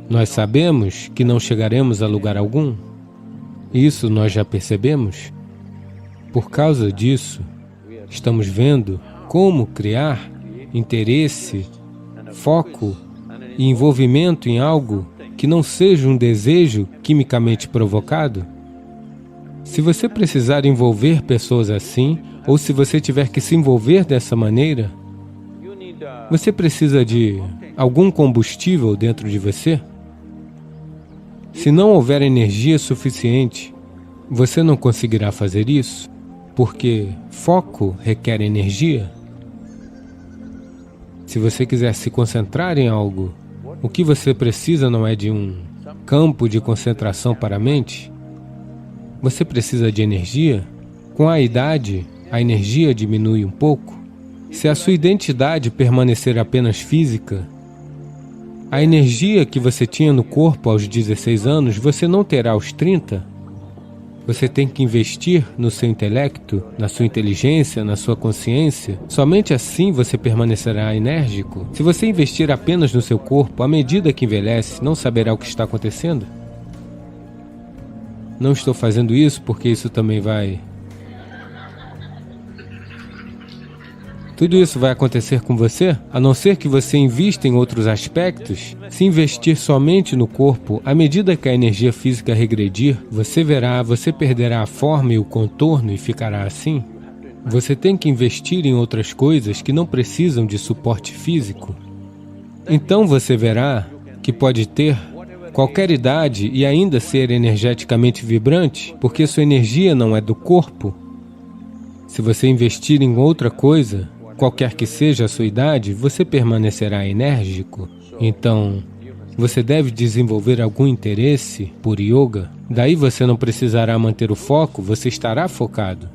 nós sabemos que não chegaremos a lugar algum. Isso nós já percebemos. Por causa disso, estamos vendo como criar interesse, foco e envolvimento em algo que não seja um desejo quimicamente provocado. Se você precisar envolver pessoas assim, ou se você tiver que se envolver dessa maneira, você precisa de algum combustível dentro de você? Se não houver energia suficiente, você não conseguirá fazer isso, porque foco requer energia. Se você quiser se concentrar em algo, o que você precisa não é de um campo de concentração para a mente. Você precisa de energia. Com a idade, a energia diminui um pouco. Se a sua identidade permanecer apenas física, a energia que você tinha no corpo aos 16 anos, você não terá aos 30. Você tem que investir no seu intelecto, na sua inteligência, na sua consciência. Somente assim você permanecerá enérgico. Se você investir apenas no seu corpo, à medida que envelhece, não saberá o que está acontecendo. Não estou fazendo isso porque isso também vai... Tudo isso vai acontecer com você, a não ser que você invista em outros aspectos. Se investir somente no corpo, à medida que a energia física regredir, você verá, você perderá a forma e o contorno e ficará assim. Você tem que investir em outras coisas que não precisam de suporte físico. Então você verá que pode ter qualquer idade e ainda ser energeticamente vibrante, porque sua energia não é do corpo. Se você investir em outra coisa, qualquer que seja a sua idade, você permanecerá enérgico. Então, você deve desenvolver algum interesse por yoga. Daí você não precisará manter o foco, você estará focado.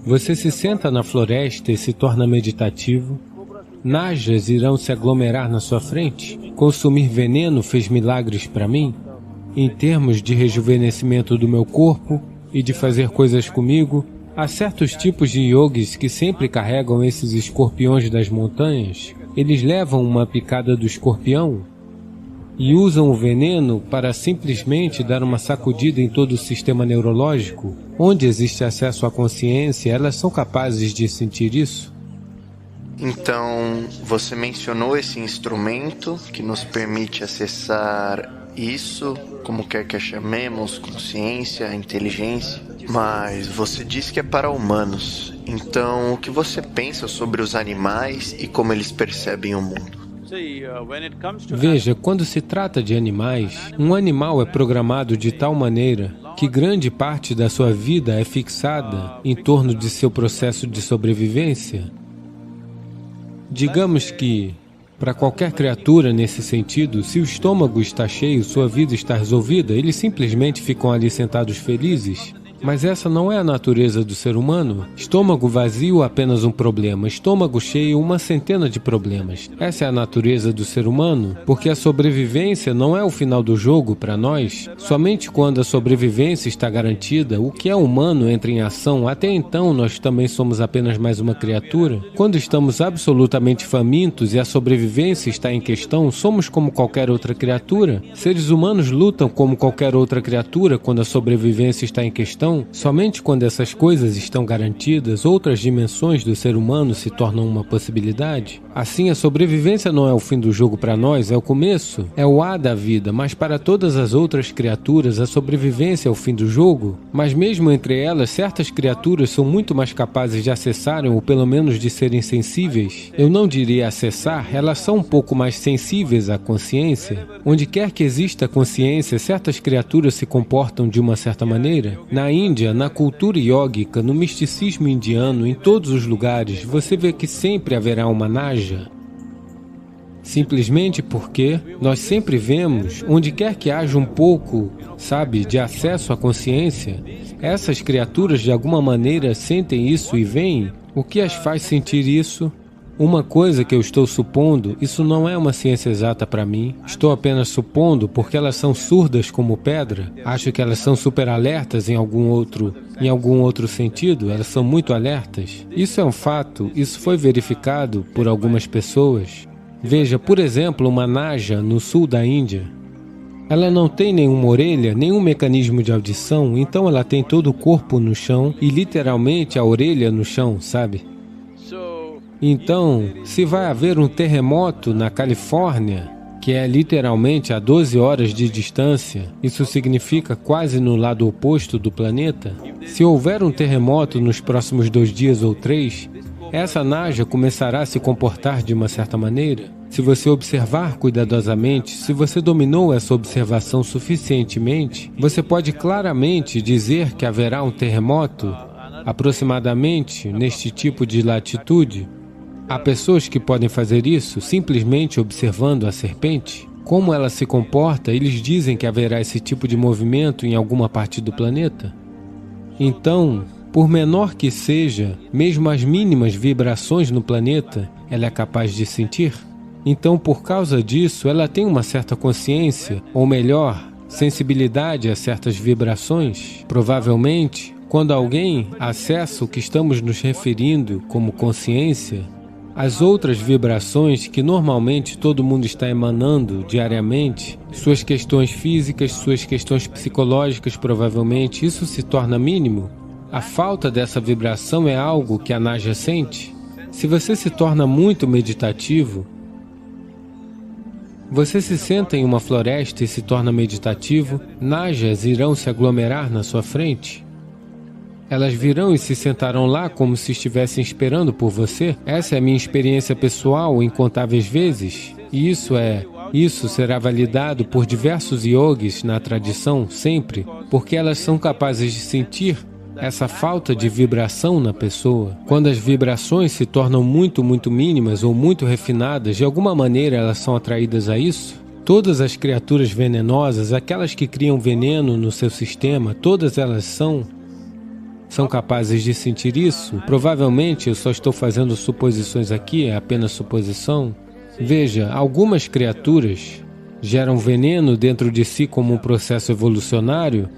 Você se senta na floresta e se torna meditativo. Najas irão se aglomerar na sua frente. Consumir veneno fez milagres para mim. Em termos de rejuvenescimento do meu corpo e de fazer coisas comigo, há certos tipos de yogis que sempre carregam esses escorpiões das montanhas. Eles levam uma picada do escorpião e usam o veneno para simplesmente dar uma sacudida em todo o sistema neurológico. Onde existe acesso à consciência, elas são capazes de sentir isso. Então, você mencionou esse instrumento que nos permite acessar isso, como quer que a chamemos, consciência, inteligência. Mas você disse que é para humanos. Então, o que você pensa sobre os animais e como eles percebem o mundo? Veja, quando se trata de animais, um animal é programado de tal maneira que grande parte da sua vida é fixada em torno de seu processo de sobrevivência? Digamos que, para qualquer criatura nesse sentido, se o estômago está cheio, sua vida está resolvida, eles simplesmente ficam ali sentados felizes. Mas essa não é a natureza do ser humano. Estômago vazio, apenas um problema. Estômago cheio, uma centena de problemas. Essa é a natureza do ser humano, porque a sobrevivência não é o final do jogo para nós. Somente quando a sobrevivência está garantida, o que é humano entra em ação. Até então, nós também somos apenas mais uma criatura. Quando estamos absolutamente famintos e a sobrevivência está em questão, somos como qualquer outra criatura. Seres humanos lutam como qualquer outra criatura quando a sobrevivência está em questão. Somente quando essas coisas estão garantidas, outras dimensões do ser humano se tornam uma possibilidade. Assim, a sobrevivência não é o fim do jogo para nós, é o começo, é o A da vida, mas para todas as outras criaturas, a sobrevivência é o fim do jogo. Mas mesmo entre elas, certas criaturas são muito mais capazes de acessarem, ou pelo menos de serem sensíveis. Eu não diria acessar, elas são um pouco mais sensíveis à consciência. Onde quer que exista consciência, certas criaturas se comportam de uma certa maneira. Na Índia, na cultura iógica, no misticismo indiano, em todos os lugares, você vê que sempre haverá uma naja. Simplesmente porque nós sempre vemos, onde quer que haja um pouco, de acesso à consciência, essas criaturas de alguma maneira sentem isso e veem. O que as faz sentir isso? Uma coisa que eu estou supondo, isso não é uma ciência exata para mim. Estou apenas supondo porque elas são surdas como pedra. Acho que elas são super alertas em algum outro sentido. Elas são muito alertas. Isso é um fato. Isso foi verificado por algumas pessoas. Veja, por exemplo, uma naja no sul da Índia. Ela não tem nenhuma orelha, nenhum mecanismo de audição, então ela tem todo o corpo no chão e literalmente a orelha no chão, sabe? Então, se vai haver um terremoto na Califórnia, que é literalmente a 12 horas de distância, isso significa quase no lado oposto do planeta, se houver um terremoto nos próximos 2 dias ou 3, essa naja começará a se comportar de uma certa maneira. Se você observar cuidadosamente, se você dominou essa observação suficientemente, você pode claramente dizer que haverá um terremoto aproximadamente neste tipo de latitude. Há pessoas que podem fazer isso simplesmente observando a serpente. Como ela se comporta, eles dizem que haverá esse tipo de movimento em alguma parte do planeta. Então, por menor que seja, mesmo as mínimas vibrações no planeta, ela é capaz de sentir. Então, por causa disso, ela tem uma certa consciência, ou melhor, sensibilidade a certas vibrações. Provavelmente, quando alguém acessa o que estamos nos referindo como consciência, as outras vibrações que normalmente todo mundo está emanando diariamente, suas questões físicas, suas questões psicológicas, provavelmente, isso se torna mínimo. A falta dessa vibração é algo que a naja sente. Se você se torna muito meditativo, você se senta em uma floresta e se torna meditativo, najas irão se aglomerar na sua frente. Elas virão e se sentarão lá como se estivessem esperando por você. Essa é a minha experiência pessoal incontáveis vezes. E isso será validado por diversos yogis na tradição, sempre, porque elas são capazes de sentir essa falta de vibração na pessoa. Quando as vibrações se tornam muito mínimas ou muito refinadas, de alguma maneira elas são atraídas a isso. Todas as criaturas venenosas, aquelas que criam veneno no seu sistema, todas elas são capazes de sentir isso. Provavelmente eu só estou fazendo suposições aqui, é apenas suposição. Veja, algumas criaturas geram veneno dentro de si como um processo evolucionário,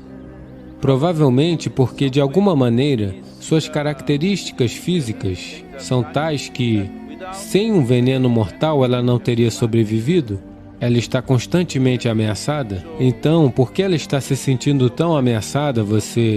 provavelmente porque de alguma maneira suas características físicas são tais que, sem um veneno mortal, ela não teria sobrevivido. Ela está constantemente ameaçada. Então, por que ela está se sentindo tão ameaçada,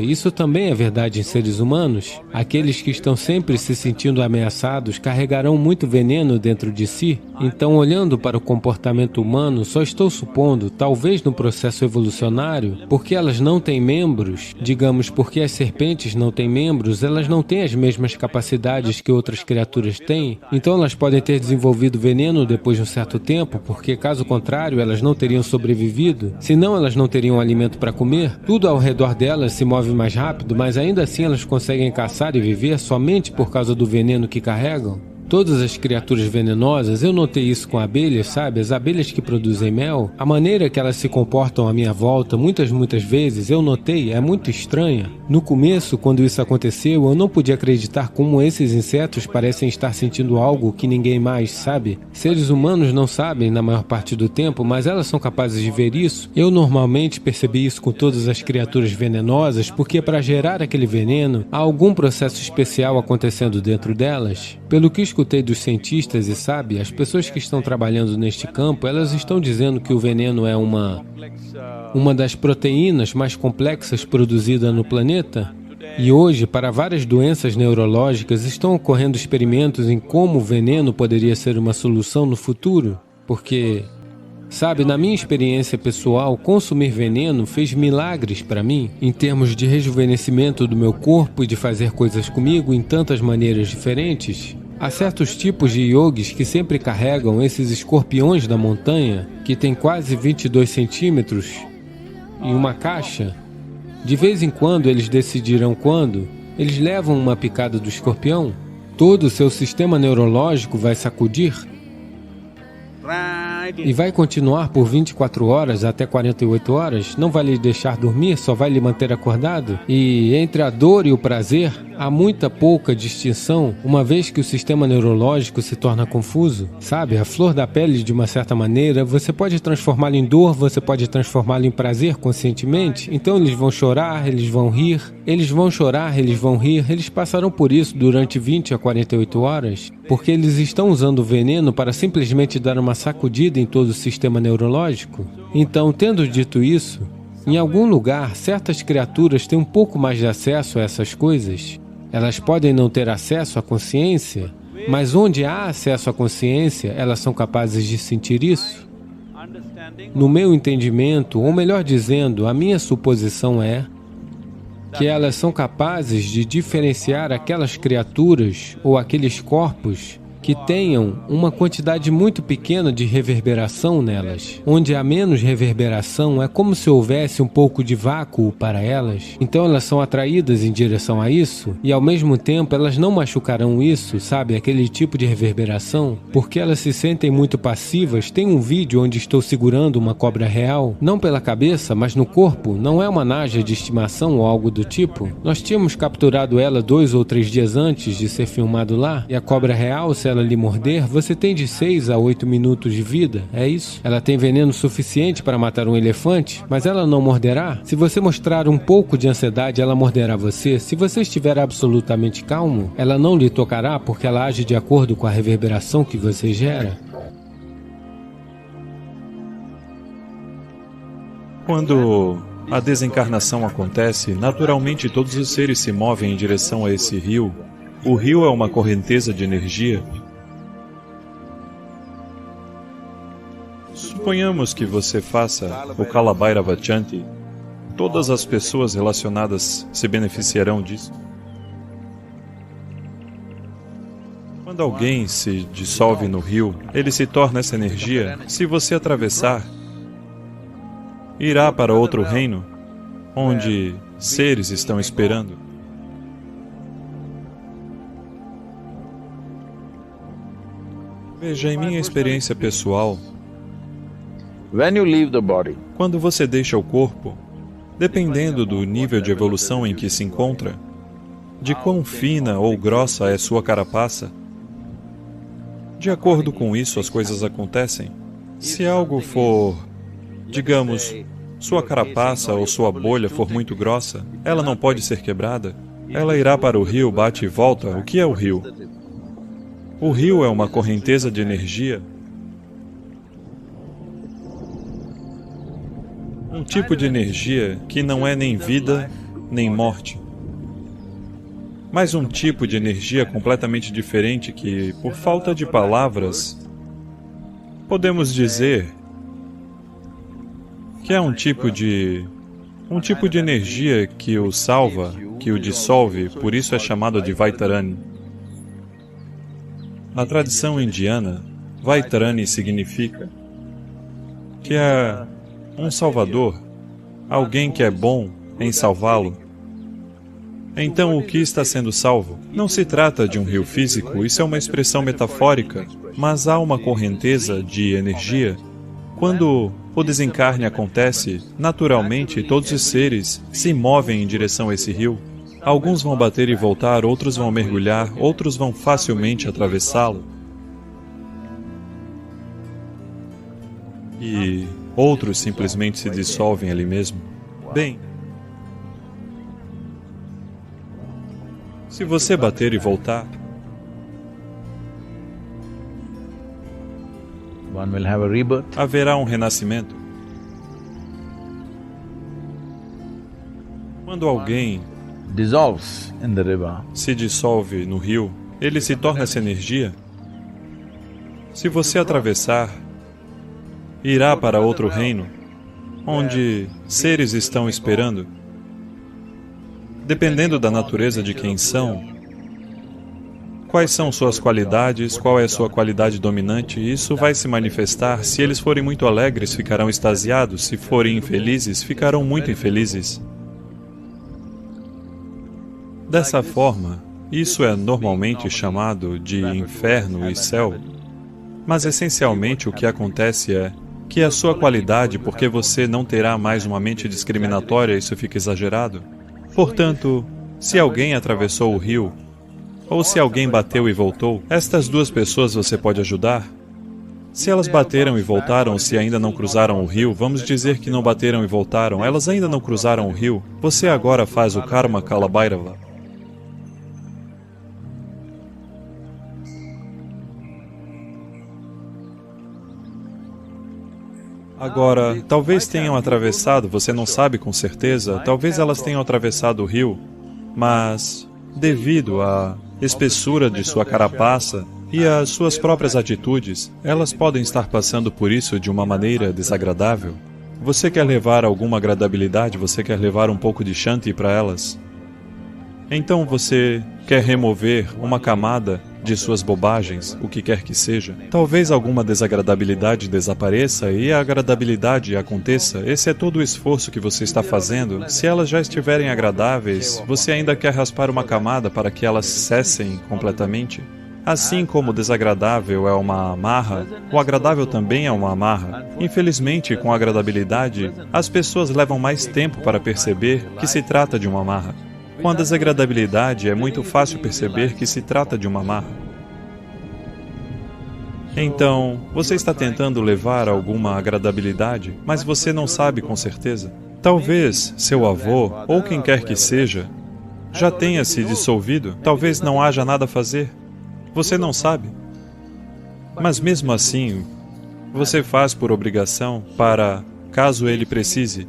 isso também é verdade em seres humanos? Aqueles que estão sempre se sentindo ameaçados carregarão muito veneno dentro de si. Então, olhando para o comportamento humano, só estou supondo, talvez no processo evolucionário, porque elas não têm membros, digamos, porque as serpentes não têm membros, elas não têm as mesmas capacidades que outras criaturas têm. Então, elas podem ter desenvolvido veneno depois de um certo tempo, porque caso contrário, elas não teriam sobrevivido, senão elas não teriam alimento para comer. Tudo ao redor delas se move mais rápido, mas ainda assim elas conseguem caçar e viver somente por causa do veneno que carregam. Todas as criaturas venenosas, eu notei isso com abelhas, sabe? As abelhas que produzem mel, a maneira que elas se comportam à minha volta, muitas vezes, eu notei, é muito estranha. No começo, quando isso aconteceu, eu não podia acreditar como esses insetos parecem estar sentindo algo que ninguém mais sabe. Seres humanos não sabem na maior parte do tempo, mas elas são capazes de ver isso. Eu normalmente percebi isso com todas as criaturas venenosas, porque para gerar aquele veneno, há algum processo especial acontecendo dentro delas. Pelo que escutei dos cientistas e sabe, as pessoas que estão trabalhando neste campo, elas estão dizendo que o veneno é uma das proteínas mais complexas produzida no planeta. E hoje, para várias doenças neurológicas, estão ocorrendo experimentos em como o veneno poderia ser uma solução no futuro. Porque, sabe, na minha experiência pessoal, consumir veneno fez milagres para mim, em termos de rejuvenescimento do meu corpo e de fazer coisas comigo em tantas maneiras diferentes. Há certos tipos de yogis que sempre carregam esses escorpiões da montanha, que têm quase 22 centímetros, em uma caixa. De vez em quando eles decidirão quando, eles levam uma picada do escorpião, todo o seu sistema neurológico vai sacudir e vai continuar por 24 horas até 48 horas, não vai lhe deixar dormir, só vai lhe manter acordado. E entre a dor e o prazer, há muita pouca distinção, uma vez que o sistema neurológico se torna confuso. Sabe, a flor da pele, de uma certa maneira, você pode transformá-la em dor, você pode transformá-la em prazer conscientemente. Então eles vão chorar, eles vão rir, eles vão chorar, eles vão rir, eles passarão por isso durante 20 a 48 horas, porque eles estão usando o veneno para simplesmente dar uma sacudida em todo o sistema neurológico. Então, tendo dito isso, em algum lugar, certas criaturas têm um pouco mais de acesso a essas coisas. Elas podem não ter acesso à consciência, mas onde há acesso à consciência, elas são capazes de sentir isso. No meu entendimento, ou melhor dizendo, a minha suposição é que elas são capazes de diferenciar aquelas criaturas ou aqueles corpos que tenham uma quantidade muito pequena de reverberação nelas. Onde há menos reverberação, é como se houvesse um pouco de vácuo para elas. Então elas são atraídas em direção a isso, e ao mesmo tempo elas não machucarão isso, sabe? Aquele tipo de reverberação, porque elas se sentem muito passivas. Tem um vídeo onde estou segurando uma cobra real, não pela cabeça, mas no corpo. Não é uma naja de estimação ou algo do tipo. Nós tínhamos capturado ela 2 ou 3 dias antes de ser filmado lá, e a cobra real, se ela lhe morder, você tem de 6 a 8 minutos de vida, é isso? Ela tem veneno suficiente para matar um elefante, mas ela não morderá? Se você mostrar um pouco de ansiedade, ela morderá você. Se você estiver absolutamente calmo, ela não lhe tocará porque ela age de acordo com a reverberação que você gera. Quando a desencarnação acontece, naturalmente todos os seres se movem em direção a esse rio. O rio é uma correnteza de energia. Suponhamos que você faça o Kalabhairava Chanti. Todas as pessoas relacionadas se beneficiarão disso. Quando alguém se dissolve no rio, ele se torna essa energia. Se você atravessar, irá para outro reino, onde seres estão esperando. Veja, em minha experiência pessoal, quando você deixa o corpo, dependendo do nível de evolução em que se encontra, de quão fina ou grossa é sua carapaça, de acordo com isso as coisas acontecem. Se algo for, digamos, sua carapaça ou sua bolha for muito grossa, ela não pode ser quebrada. Ela irá para o rio, bate e volta. O que é o rio? O rio é uma correnteza de energia. Um tipo de energia que não é nem vida, nem morte. Mas um tipo de energia completamente diferente que, por falta de palavras, podemos dizer que é um tipo de energia que o salva, que o dissolve, por isso é chamado de Vaitarani. Na tradição indiana, Vaitarani significa que é um salvador, alguém que é bom em salvá-lo. Então, o que está sendo salvo? Não se trata de um rio físico, isso é uma expressão metafórica, mas há uma correnteza de energia. Quando o desencarne acontece, naturalmente todos os seres se movem em direção a esse rio. Alguns vão bater e voltar, outros vão mergulhar, outros vão facilmente atravessá-lo. E outros simplesmente se dissolvem ali mesmo. Bem, se você bater e voltar, haverá um renascimento. Quando alguém se dissolve no rio, ele se torna essa energia. Se você atravessar, irá para outro reino, onde seres estão esperando. Dependendo da natureza de quem são, quais são suas qualidades, qual é a sua qualidade dominante, isso vai se manifestar. Se eles forem muito alegres, ficarão extasiados. Se forem infelizes, ficarão muito infelizes. Dessa forma, isso é normalmente chamado de inferno e céu. Mas essencialmente o que acontece é que a sua qualidade, porque você não terá mais uma mente discriminatória, isso fica exagerado. Portanto, se alguém atravessou o rio, ou se alguém bateu e voltou, estas duas pessoas você pode ajudar? Se elas bateram e voltaram, se ainda não cruzaram o rio, vamos dizer que não bateram e voltaram, elas ainda não cruzaram o rio, você agora faz o Karma Kala Bhairava. Agora, talvez tenham atravessado, você não sabe com certeza, talvez elas tenham atravessado o rio, mas devido à espessura de sua carapaça e às suas próprias atitudes, elas podem estar passando por isso de uma maneira desagradável. Você quer levar alguma agradabilidade, você quer levar um pouco de Shanti para elas? Então você quer remover uma camada de suas bobagens, o que quer que seja. Talvez alguma desagradabilidade desapareça e a agradabilidade aconteça. Esse é todo o esforço que você está fazendo. Se elas já estiverem agradáveis, você ainda quer raspar uma camada para que elas cessem completamente? Assim como o desagradável é uma amarra, o agradável também é uma amarra. Infelizmente, com a agradabilidade, as pessoas levam mais tempo para perceber que se trata de uma amarra. Com a desagradabilidade, é muito fácil perceber que se trata de uma amarra. Então, você está tentando levar alguma agradabilidade, mas você não sabe com certeza. Talvez seu avô, ou quem quer que seja, já tenha se dissolvido. Talvez não haja nada a fazer. Você não sabe. Mas mesmo assim, você faz por obrigação para, caso ele precise.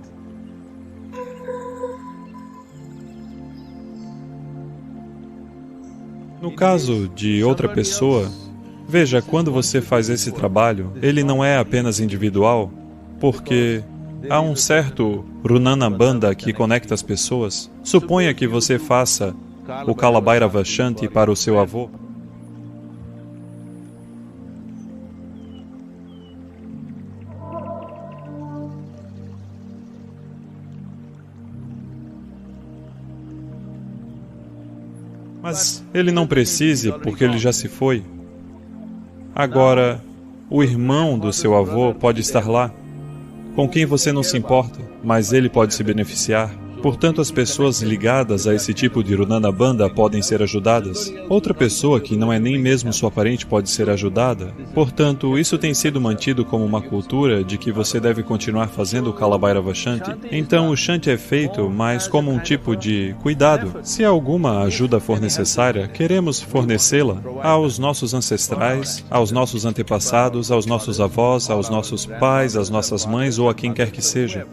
No caso de outra pessoa, veja, quando você faz esse trabalho, ele não é apenas individual, porque há um certo Runana Bandha que conecta as pessoas. Suponha que você faça o Kala Bhairava Shanti para o seu avô. Mas ele não precise, porque ele já se foi. Agora, o irmão do seu avô pode estar lá, com quem você não se importa, mas ele pode se beneficiar. Portanto, as pessoas ligadas a esse tipo de Runana Bandha podem ser ajudadas. Outra pessoa que não é nem mesmo sua parente pode ser ajudada. Portanto, isso tem sido mantido como uma cultura de que você deve continuar fazendo o Kala Bhairava Shanti. Então, o Shanti é feito, mas como um tipo de cuidado. Se alguma ajuda for necessária, queremos fornecê-la aos nossos ancestrais, aos nossos antepassados, aos nossos avós, aos nossos pais, às nossas mães ou a quem quer que seja.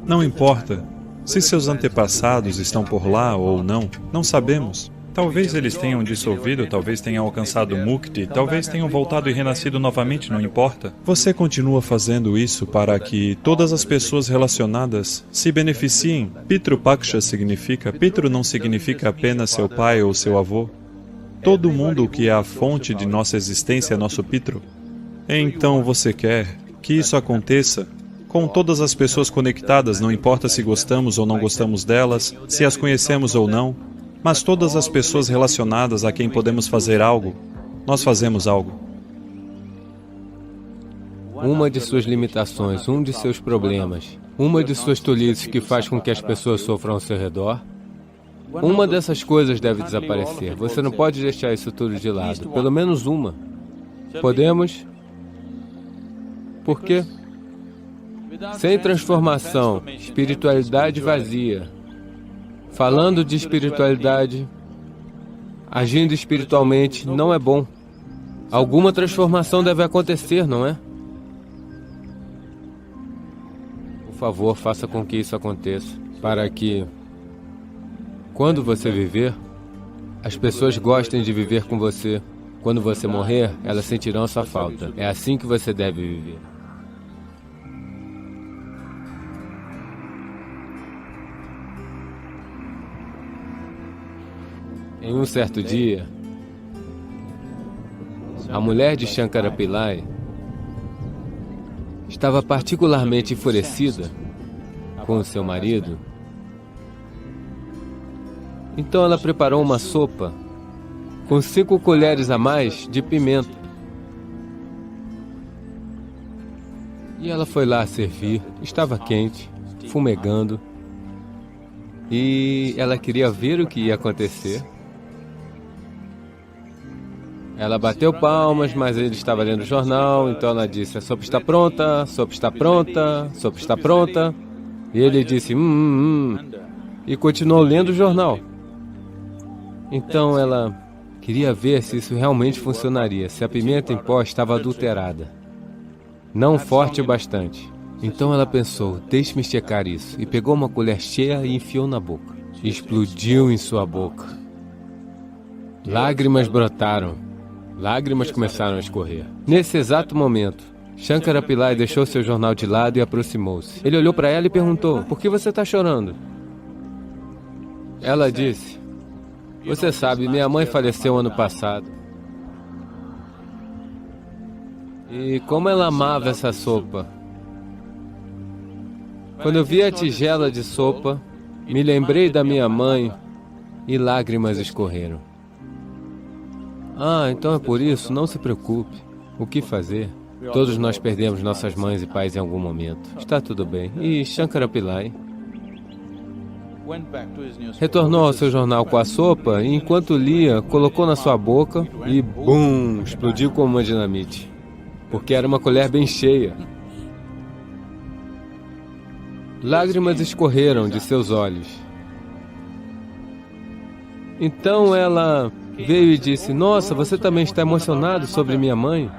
Não importa se seus antepassados estão por lá ou não, não sabemos. Talvez eles tenham dissolvido, talvez tenham alcançado Mukti, talvez tenham voltado e renascido novamente, não importa. Você continua fazendo isso para que todas as pessoas relacionadas se beneficiem. Pitru Paksha significa, Pitru não significa apenas seu pai ou seu avô. Todo mundo que é a fonte de nossa existência é nosso Pitru. Então você quer que isso aconteça com todas as pessoas conectadas, não importa se gostamos ou não gostamos delas, se as conhecemos ou não, mas todas as pessoas relacionadas a quem podemos fazer algo, nós fazemos algo. Uma de suas limitações, um de seus problemas, uma de suas tolices que faz com que as pessoas sofram ao seu redor, uma dessas coisas deve desaparecer. Você não pode deixar isso tudo de lado. Pelo menos uma. Podemos? Por quê? Sem transformação, espiritualidade vazia. Falando de espiritualidade, agindo espiritualmente, não é bom. Alguma transformação deve acontecer, não é? Por favor, faça com que isso aconteça, para que, quando você viver, as pessoas gostem de viver com você. Quando você morrer, elas sentirão a sua falta. É assim que você deve viver. Em um certo dia, a mulher de Shankara Pillai estava particularmente enfurecida com o seu marido. Então ela preparou uma sopa com 5 colheres a mais de pimenta. E ela foi lá servir. Estava quente, fumegando. E ela queria ver o que ia acontecer. Ela bateu palmas, mas ele estava lendo o jornal, então ela disse, a sopa está pronta, a sopa está pronta, a sopa está pronta. E ele disse, e continuou lendo o jornal. Então ela queria ver se isso realmente funcionaria, se a pimenta em pó estava adulterada. Não forte o bastante. Então ela pensou, deixe-me checar isso, e pegou uma colher cheia e enfiou na boca. Explodiu em sua boca. Lágrimas brotaram. Lágrimas começaram a escorrer. Nesse exato momento, Shankara Pillai deixou seu jornal de lado e aproximou-se. Ele olhou para ela e perguntou, por que você está chorando? Ela disse, você sabe, minha mãe faleceu ano passado. E como ela amava essa sopa. Quando eu vi a tigela de sopa, me lembrei da minha mãe e lágrimas escorreram. Ah, então é por isso, não se preocupe. O que fazer? Todos nós perdemos nossas mães e pais em algum momento. Está tudo bem. E Shankara Pillai retornou ao seu jornal com a sopa e, enquanto lia, colocou na sua boca e, bum, explodiu como uma dinamite. Porque era uma colher bem cheia. Lágrimas escorreram de seus olhos. Então ela veio e disse, nossa, você também está emocionado sobre minha mãe?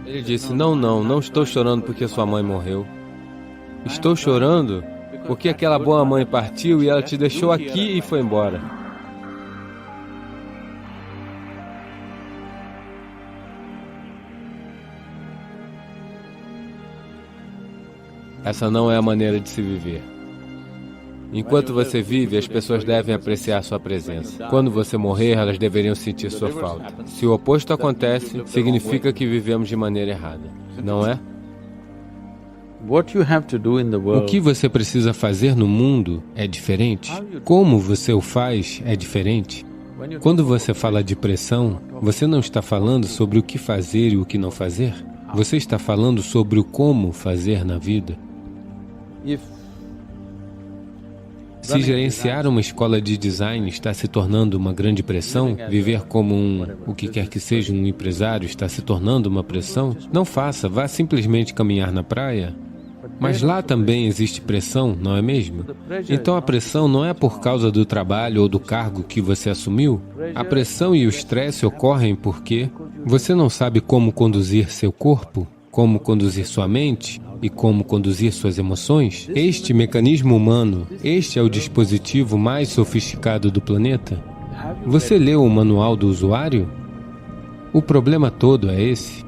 Ele disse, não estou chorando porque sua mãe morreu. Estou chorando porque aquela boa mãe partiu e ela te deixou aqui e foi embora. Essa não é a maneira de se viver. Enquanto você vive, as pessoas devem apreciar sua presença. Quando você morrer, elas deveriam sentir sua falta. Se o oposto acontece, significa que vivemos de maneira errada, não é? O que você precisa fazer no mundo é diferente. Como você o faz é diferente. Quando você fala de pressão, você não está falando sobre o que fazer e o que não fazer. Você está falando sobre o como fazer na vida. Se gerenciar uma escola de design está se tornando uma grande pressão, viver como o que quer que seja um empresário está se tornando uma pressão, não faça, vá simplesmente caminhar na praia. Mas lá também existe pressão, não é mesmo? Então a pressão não é por causa do trabalho ou do cargo que você assumiu. A pressão e o estresse ocorrem porque você não sabe como conduzir seu corpo, como conduzir sua mente e como conduzir suas emoções, este mecanismo humano, este é o dispositivo mais sofisticado do planeta. Você leu o manual do usuário? O problema todo é esse.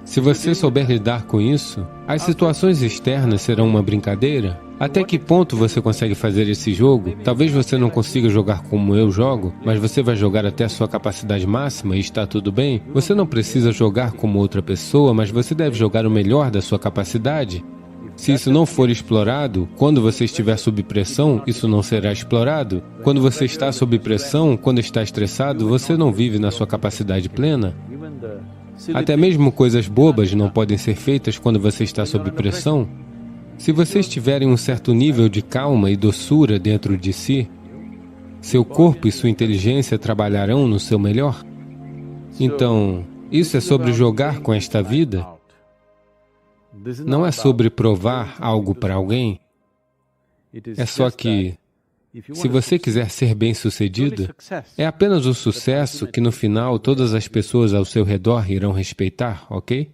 Se você souber lidar com isso, as situações externas serão uma brincadeira. Até que ponto você consegue fazer esse jogo? Talvez você não consiga jogar como eu jogo, mas você vai jogar até a sua capacidade máxima e está tudo bem. Você não precisa jogar como outra pessoa, mas você deve jogar o melhor da sua capacidade. Se isso não for explorado, quando você estiver sob pressão, isso não será explorado. Quando você está sob pressão, quando está estressado, você não vive na sua capacidade plena. Até mesmo coisas bobas não podem ser feitas quando você está sob pressão. Se você estiver em um certo nível de calma e doçura dentro de si, seu corpo e sua inteligência trabalharão no seu melhor. Então, isso é sobre jogar com esta vida. Não é sobre provar algo para alguém. É só que, se você quiser ser bem-sucedido, é apenas o sucesso que no final todas as pessoas ao seu redor irão respeitar, ok?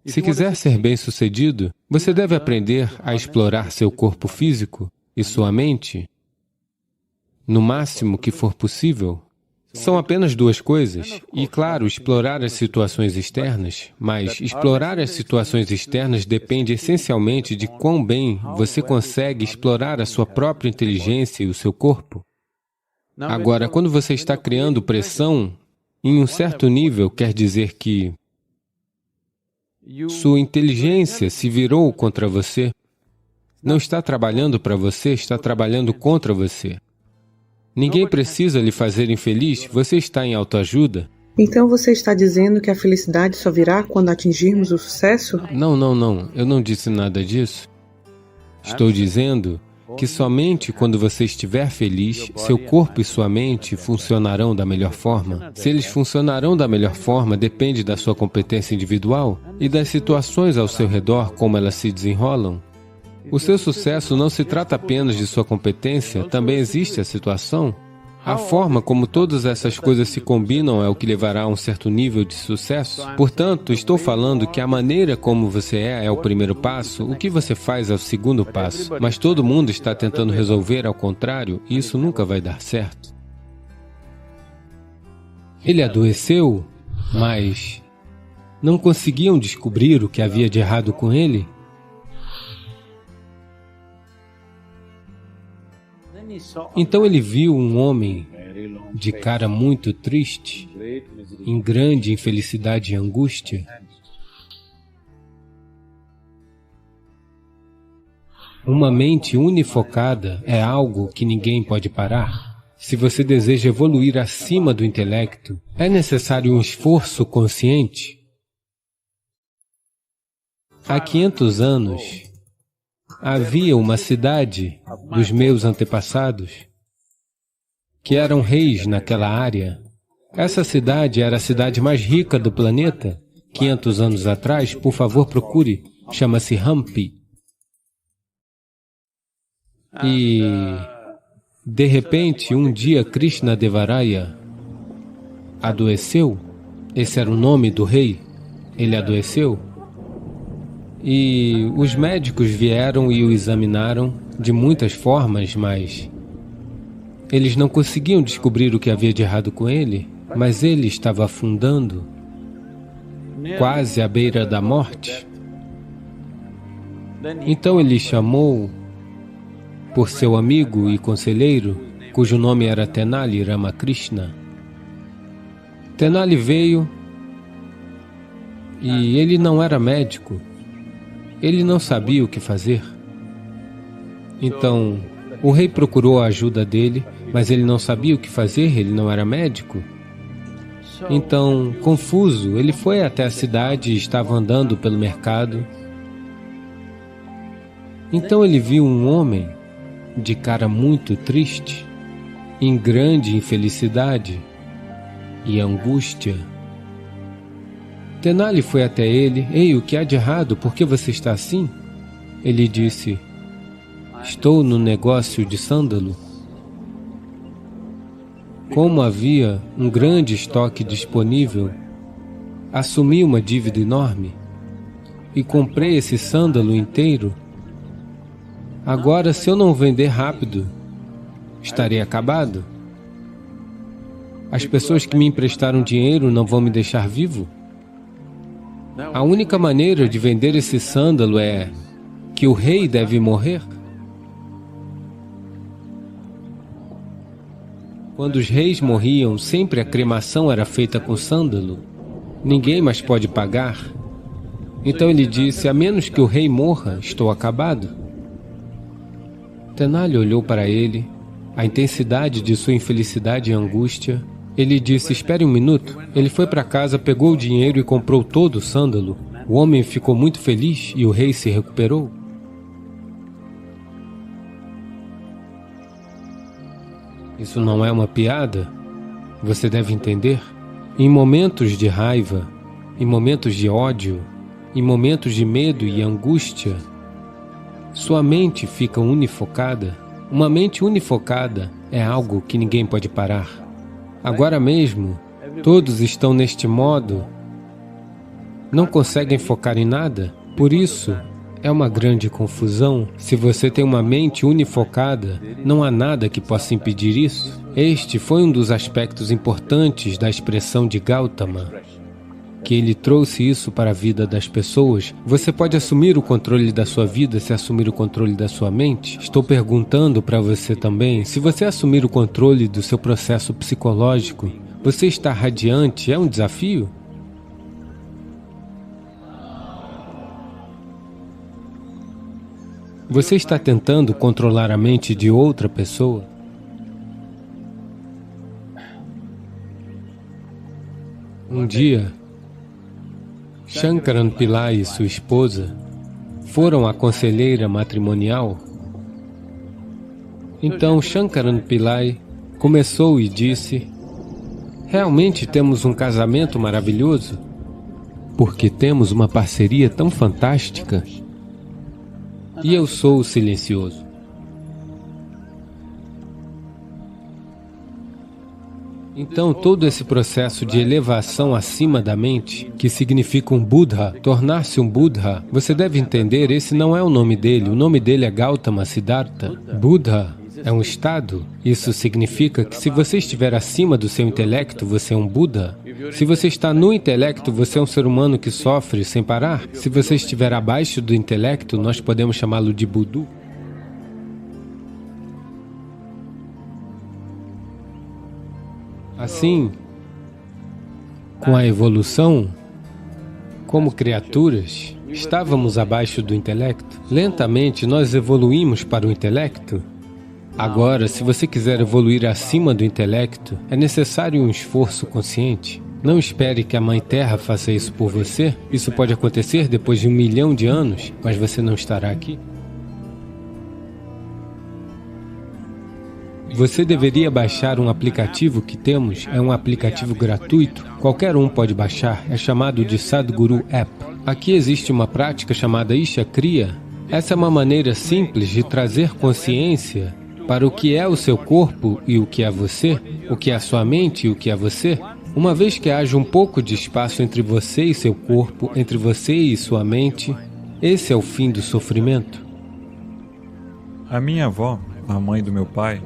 Se quiser ser bem-sucedido, você deve aprender a explorar seu corpo físico e sua mente no máximo que for possível. São apenas duas coisas. E, claro, explorar as situações externas, mas explorar as situações externas depende essencialmente de quão bem você consegue explorar a sua própria inteligência e o seu corpo. Agora, quando você está criando pressão, em um certo nível, quer dizer que sua inteligência se virou contra você. Não está trabalhando para você, está trabalhando contra você. Ninguém precisa lhe fazer infeliz, você está em autoajuda. Então você está dizendo que a felicidade só virá quando atingirmos o sucesso? Não, eu não disse nada disso. Estou dizendo que somente quando você estiver feliz, seu corpo e sua mente funcionarão da melhor forma. Se eles funcionarão da melhor forma, depende da sua competência individual e das situações ao seu redor, como elas se desenrolam. O seu sucesso não se trata apenas de sua competência, também existe a situação. A forma como todas essas coisas se combinam é o que levará a um certo nível de sucesso. Portanto, estou falando que a maneira como você é o primeiro passo, o que você faz é o segundo passo. Mas todo mundo está tentando resolver ao contrário, e isso nunca vai dar certo. Ele adoeceu, mas não conseguiam descobrir o que havia de errado com ele? Então ele viu um homem de cara muito triste, em grande infelicidade e angústia. Uma mente unifocada é algo que ninguém pode parar. Se você deseja evoluir acima do intelecto, é necessário um esforço consciente. Há 500 anos, havia uma cidade dos meus antepassados que eram reis naquela área. Essa cidade era a cidade mais rica do planeta. 500 anos atrás, por favor, procure. Chama-se Hampi. E, de repente, um dia Krishna Devaraya adoeceu. Esse era o nome do rei. Ele adoeceu. E os médicos vieram e o examinaram de muitas formas, mas eles não conseguiam descobrir o que havia de errado com ele, mas ele estava afundando, quase à beira da morte. Então ele chamou por seu amigo e conselheiro, cujo nome era Tenali Ramakrishna. Tenali veio e ele não era médico. Ele não sabia o que fazer. Então, o rei procurou a ajuda dele, mas ele não sabia o que fazer, ele não era médico. Então, confuso, ele foi até a cidade e estava andando pelo mercado. Então ele viu um homem de cara muito triste, em grande infelicidade e angústia. Tenali foi até ele. Ei, o que há de errado? Por que você está assim? Ele disse, estou no negócio de sândalo. Como havia um grande estoque disponível, assumi uma dívida enorme e comprei esse sândalo inteiro. Agora, se eu não vender rápido, estarei acabado. As pessoas que me emprestaram dinheiro não vão me deixar vivo? A única maneira de vender esse sândalo é que o rei deve morrer? Quando os reis morriam, sempre a cremação era feita com sândalo. Ninguém mais pode pagar. Então ele disse, a menos que o rei morra, estou acabado. Tenali olhou para ele, a intensidade de sua infelicidade e angústia. Ele disse, espere um minuto. Ele foi para casa, pegou o dinheiro e comprou todo o sândalo. O homem ficou muito feliz e o rei se recuperou. Isso não é uma piada? Você deve entender. Em momentos de raiva, em momentos de ódio, em momentos de medo e angústia, sua mente fica unifocada. Uma mente unifocada é algo que ninguém pode parar. Agora mesmo, todos estão neste modo, não conseguem focar em nada. Por isso, é uma grande confusão. Se você tem uma mente unifocada, não há nada que possa impedir isso. Este foi um dos aspectos importantes da expressão de Gautama, que ele trouxe isso para a vida das pessoas. Você pode assumir o controle da sua vida se assumir o controle da sua mente? Estou perguntando para você também, se você assumir o controle do seu processo psicológico, você está radiante? É um desafio? Você está tentando controlar a mente de outra pessoa? Um dia, Shankaran Pillai e sua esposa foram à conselheira matrimonial. Então Shankaran Pillai começou e disse, realmente temos um casamento maravilhoso, porque temos uma parceria tão fantástica. E eu sou o silencioso. Então, todo esse processo de elevação acima da mente, que significa um Buddha, tornar-se um Buddha, você deve entender, esse não é o nome dele. O nome dele é Gautama Siddhartha. Buddha é um estado. Isso significa que se você estiver acima do seu intelecto, você é um Buda. Se você está no intelecto, você é um ser humano que sofre sem parar. Se você estiver abaixo do intelecto, nós podemos chamá-lo de Budu. Assim, com a evolução, como criaturas, estávamos abaixo do intelecto. Lentamente, nós evoluímos para o intelecto. Agora, se você quiser evoluir acima do intelecto, é necessário um esforço consciente. Não espere que a Mãe Terra faça isso por você. Isso pode acontecer depois de 1 milhão de anos, mas você não estará aqui. Você deveria baixar um aplicativo que temos, é um aplicativo gratuito, qualquer um pode baixar, é chamado de Sadhguru App. Aqui existe uma prática chamada Isha Kriya. Essa é uma maneira simples de trazer consciência para o que é o seu corpo e o que é você, o que é a sua mente e o que é você. Uma vez que haja um pouco de espaço entre você e seu corpo, entre você e sua mente, esse é o fim do sofrimento. A minha avó, a mãe do meu pai,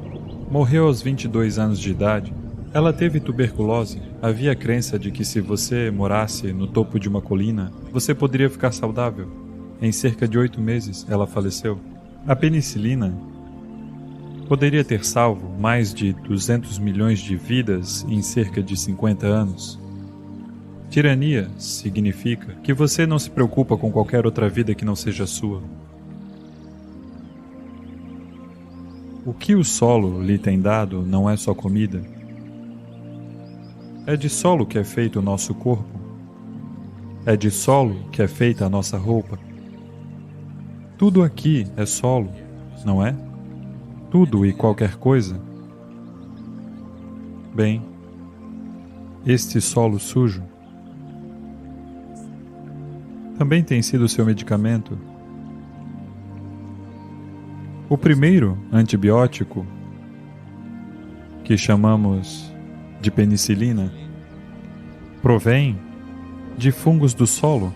morreu aos 22 anos de idade. Ela teve tuberculose. Havia a crença de que se você morasse no topo de uma colina, você poderia ficar saudável. Em cerca de 8 meses, ela faleceu. A penicilina poderia ter salvo mais de 200 milhões de vidas em cerca de 50 anos. Tirania significa que você não se preocupa com qualquer outra vida que não seja sua. O que o solo lhe tem dado não é só comida. É de solo que é feito o nosso corpo. É de solo que é feita a nossa roupa. Tudo aqui é solo, não é? Tudo e qualquer coisa. Bem, este solo sujo também tem sido seu medicamento. O primeiro antibiótico, que chamamos de penicilina, provém de fungos do solo.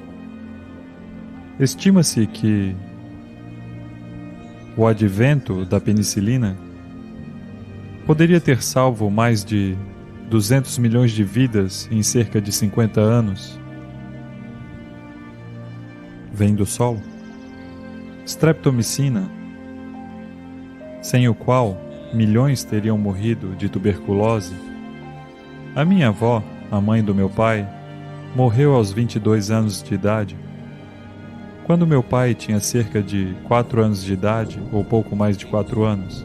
Estima-se que o advento da penicilina poderia ter salvo mais de 200 milhões de vidas em cerca de 50 anos. Vem do solo. Streptomicina, sem o qual milhões teriam morrido de tuberculose. A minha avó, a mãe do meu pai, morreu aos 22 anos de idade. Quando meu pai tinha cerca de 4 anos de idade, ou pouco mais de 4 anos.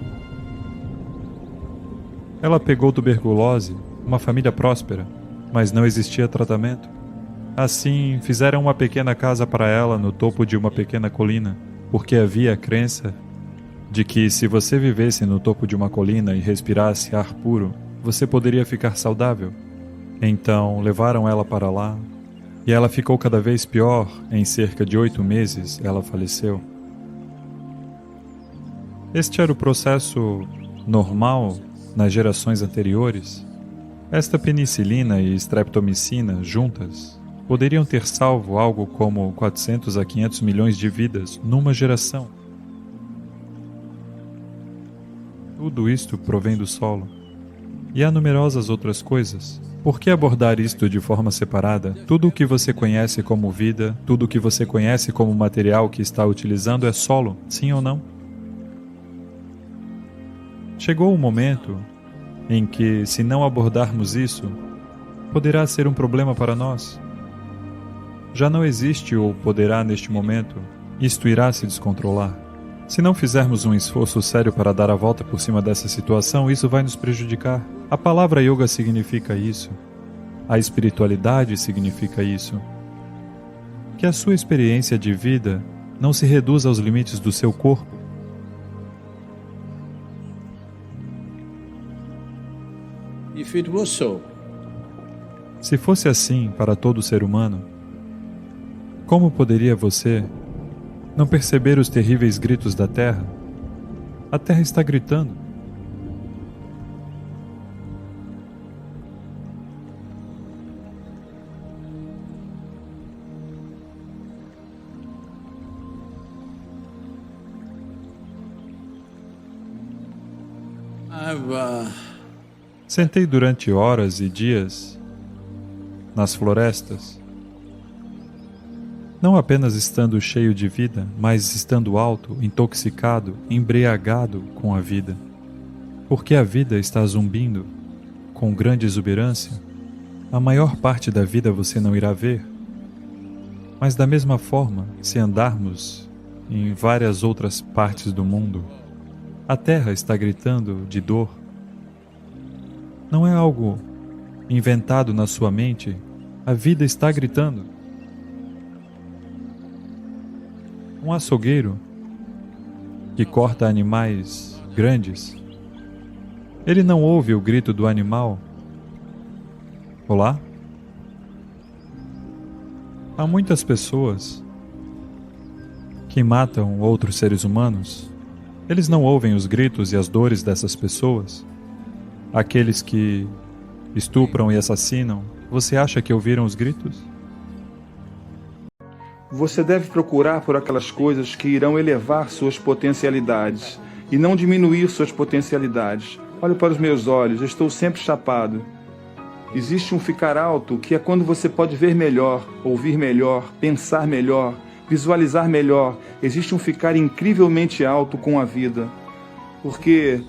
Ela pegou tuberculose, uma família próspera, mas não existia tratamento. Assim, fizeram uma pequena casa para ela no topo de uma pequena colina, porque havia a crença de que se você vivesse no topo de uma colina e respirasse ar puro, você poderia ficar saudável. Então, levaram ela para lá, e ela ficou cada vez pior. Em cerca de 8 meses, ela faleceu. Este era o processo normal nas gerações anteriores. Esta penicilina e streptomicina juntas poderiam ter salvo algo como 400 a 500 milhões de vidas numa geração. Tudo isto provém do solo. E há numerosas outras coisas. Por que abordar isto de forma separada? Tudo o que você conhece como vida, tudo o que você conhece como material que está utilizando é solo, sim ou não? Chegou o momento em que, se não abordarmos isso, poderá ser um problema para nós. Já não existe ou poderá neste momento, isto irá se descontrolar. Se não fizermos um esforço sério para dar a volta por cima dessa situação, isso vai nos prejudicar. A palavra yoga significa isso. A espiritualidade significa isso. Que a sua experiência de vida não se reduza aos limites do seu corpo. If it was so, se fosse assim para todo ser humano, como poderia você não perceber os terríveis gritos da Terra? A Terra está gritando. Sentei durante horas e dias nas florestas, não apenas estando cheio de vida, mas estando alto, intoxicado, embriagado com a vida. Porque a vida está zumbindo com grande exuberância. A maior parte da vida você não irá ver. Mas da mesma forma, se andarmos em várias outras partes do mundo, a Terra está gritando de dor. Não é algo inventado na sua mente, a vida está gritando. Um açougueiro que corta animais grandes, ele não ouve o grito do animal. Olá? Há muitas pessoas que matam outros seres humanos. Eles não ouvem os gritos e as dores dessas pessoas. Aqueles que estupram e assassinam, você acha que ouviram os gritos? Você deve procurar por aquelas coisas que irão elevar suas potencialidades e não diminuir suas potencialidades. Olhe para os meus olhos, eu estou sempre chapado. Existe um ficar alto que é quando você pode ver melhor, ouvir melhor, pensar melhor, visualizar melhor. Existe um ficar incrivelmente alto com a vida. Porque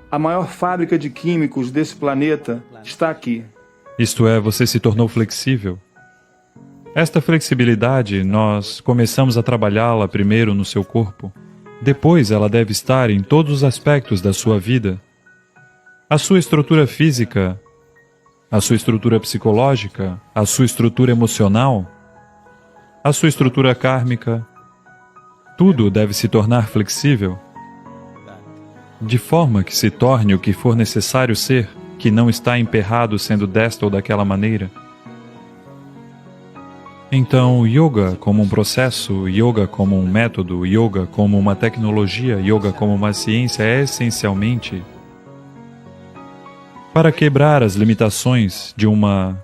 a maior fábrica de químicos desse planeta está aqui. Isto é, você se tornou flexível. Esta flexibilidade, nós começamos a trabalhá-la primeiro no seu corpo. Depois ela deve estar em todos os aspectos da sua vida. A sua estrutura física, a sua estrutura psicológica, a sua estrutura emocional, a sua estrutura kármica. Tudo deve se tornar flexível, de forma que se torne o que for necessário ser, que não está emperrado sendo desta ou daquela maneira. Então, yoga como um processo, yoga como um método, yoga como uma tecnologia, yoga como uma ciência é essencialmente para quebrar as limitações de uma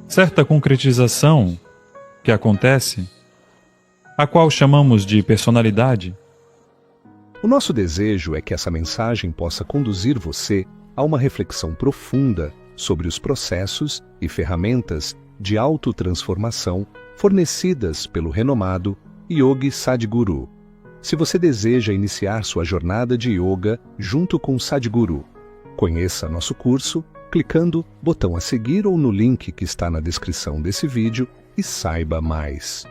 certa concretização que acontece, a qual chamamos de personalidade. O nosso desejo é que essa mensagem possa conduzir você a uma reflexão profunda sobre os processos e ferramentas de autotransformação fornecidas pelo renomado Yogi Sadhguru. Se você deseja iniciar sua jornada de yoga junto com Sadhguru, conheça nosso curso clicando no botão a seguir ou no link que está na descrição desse vídeo e saiba mais.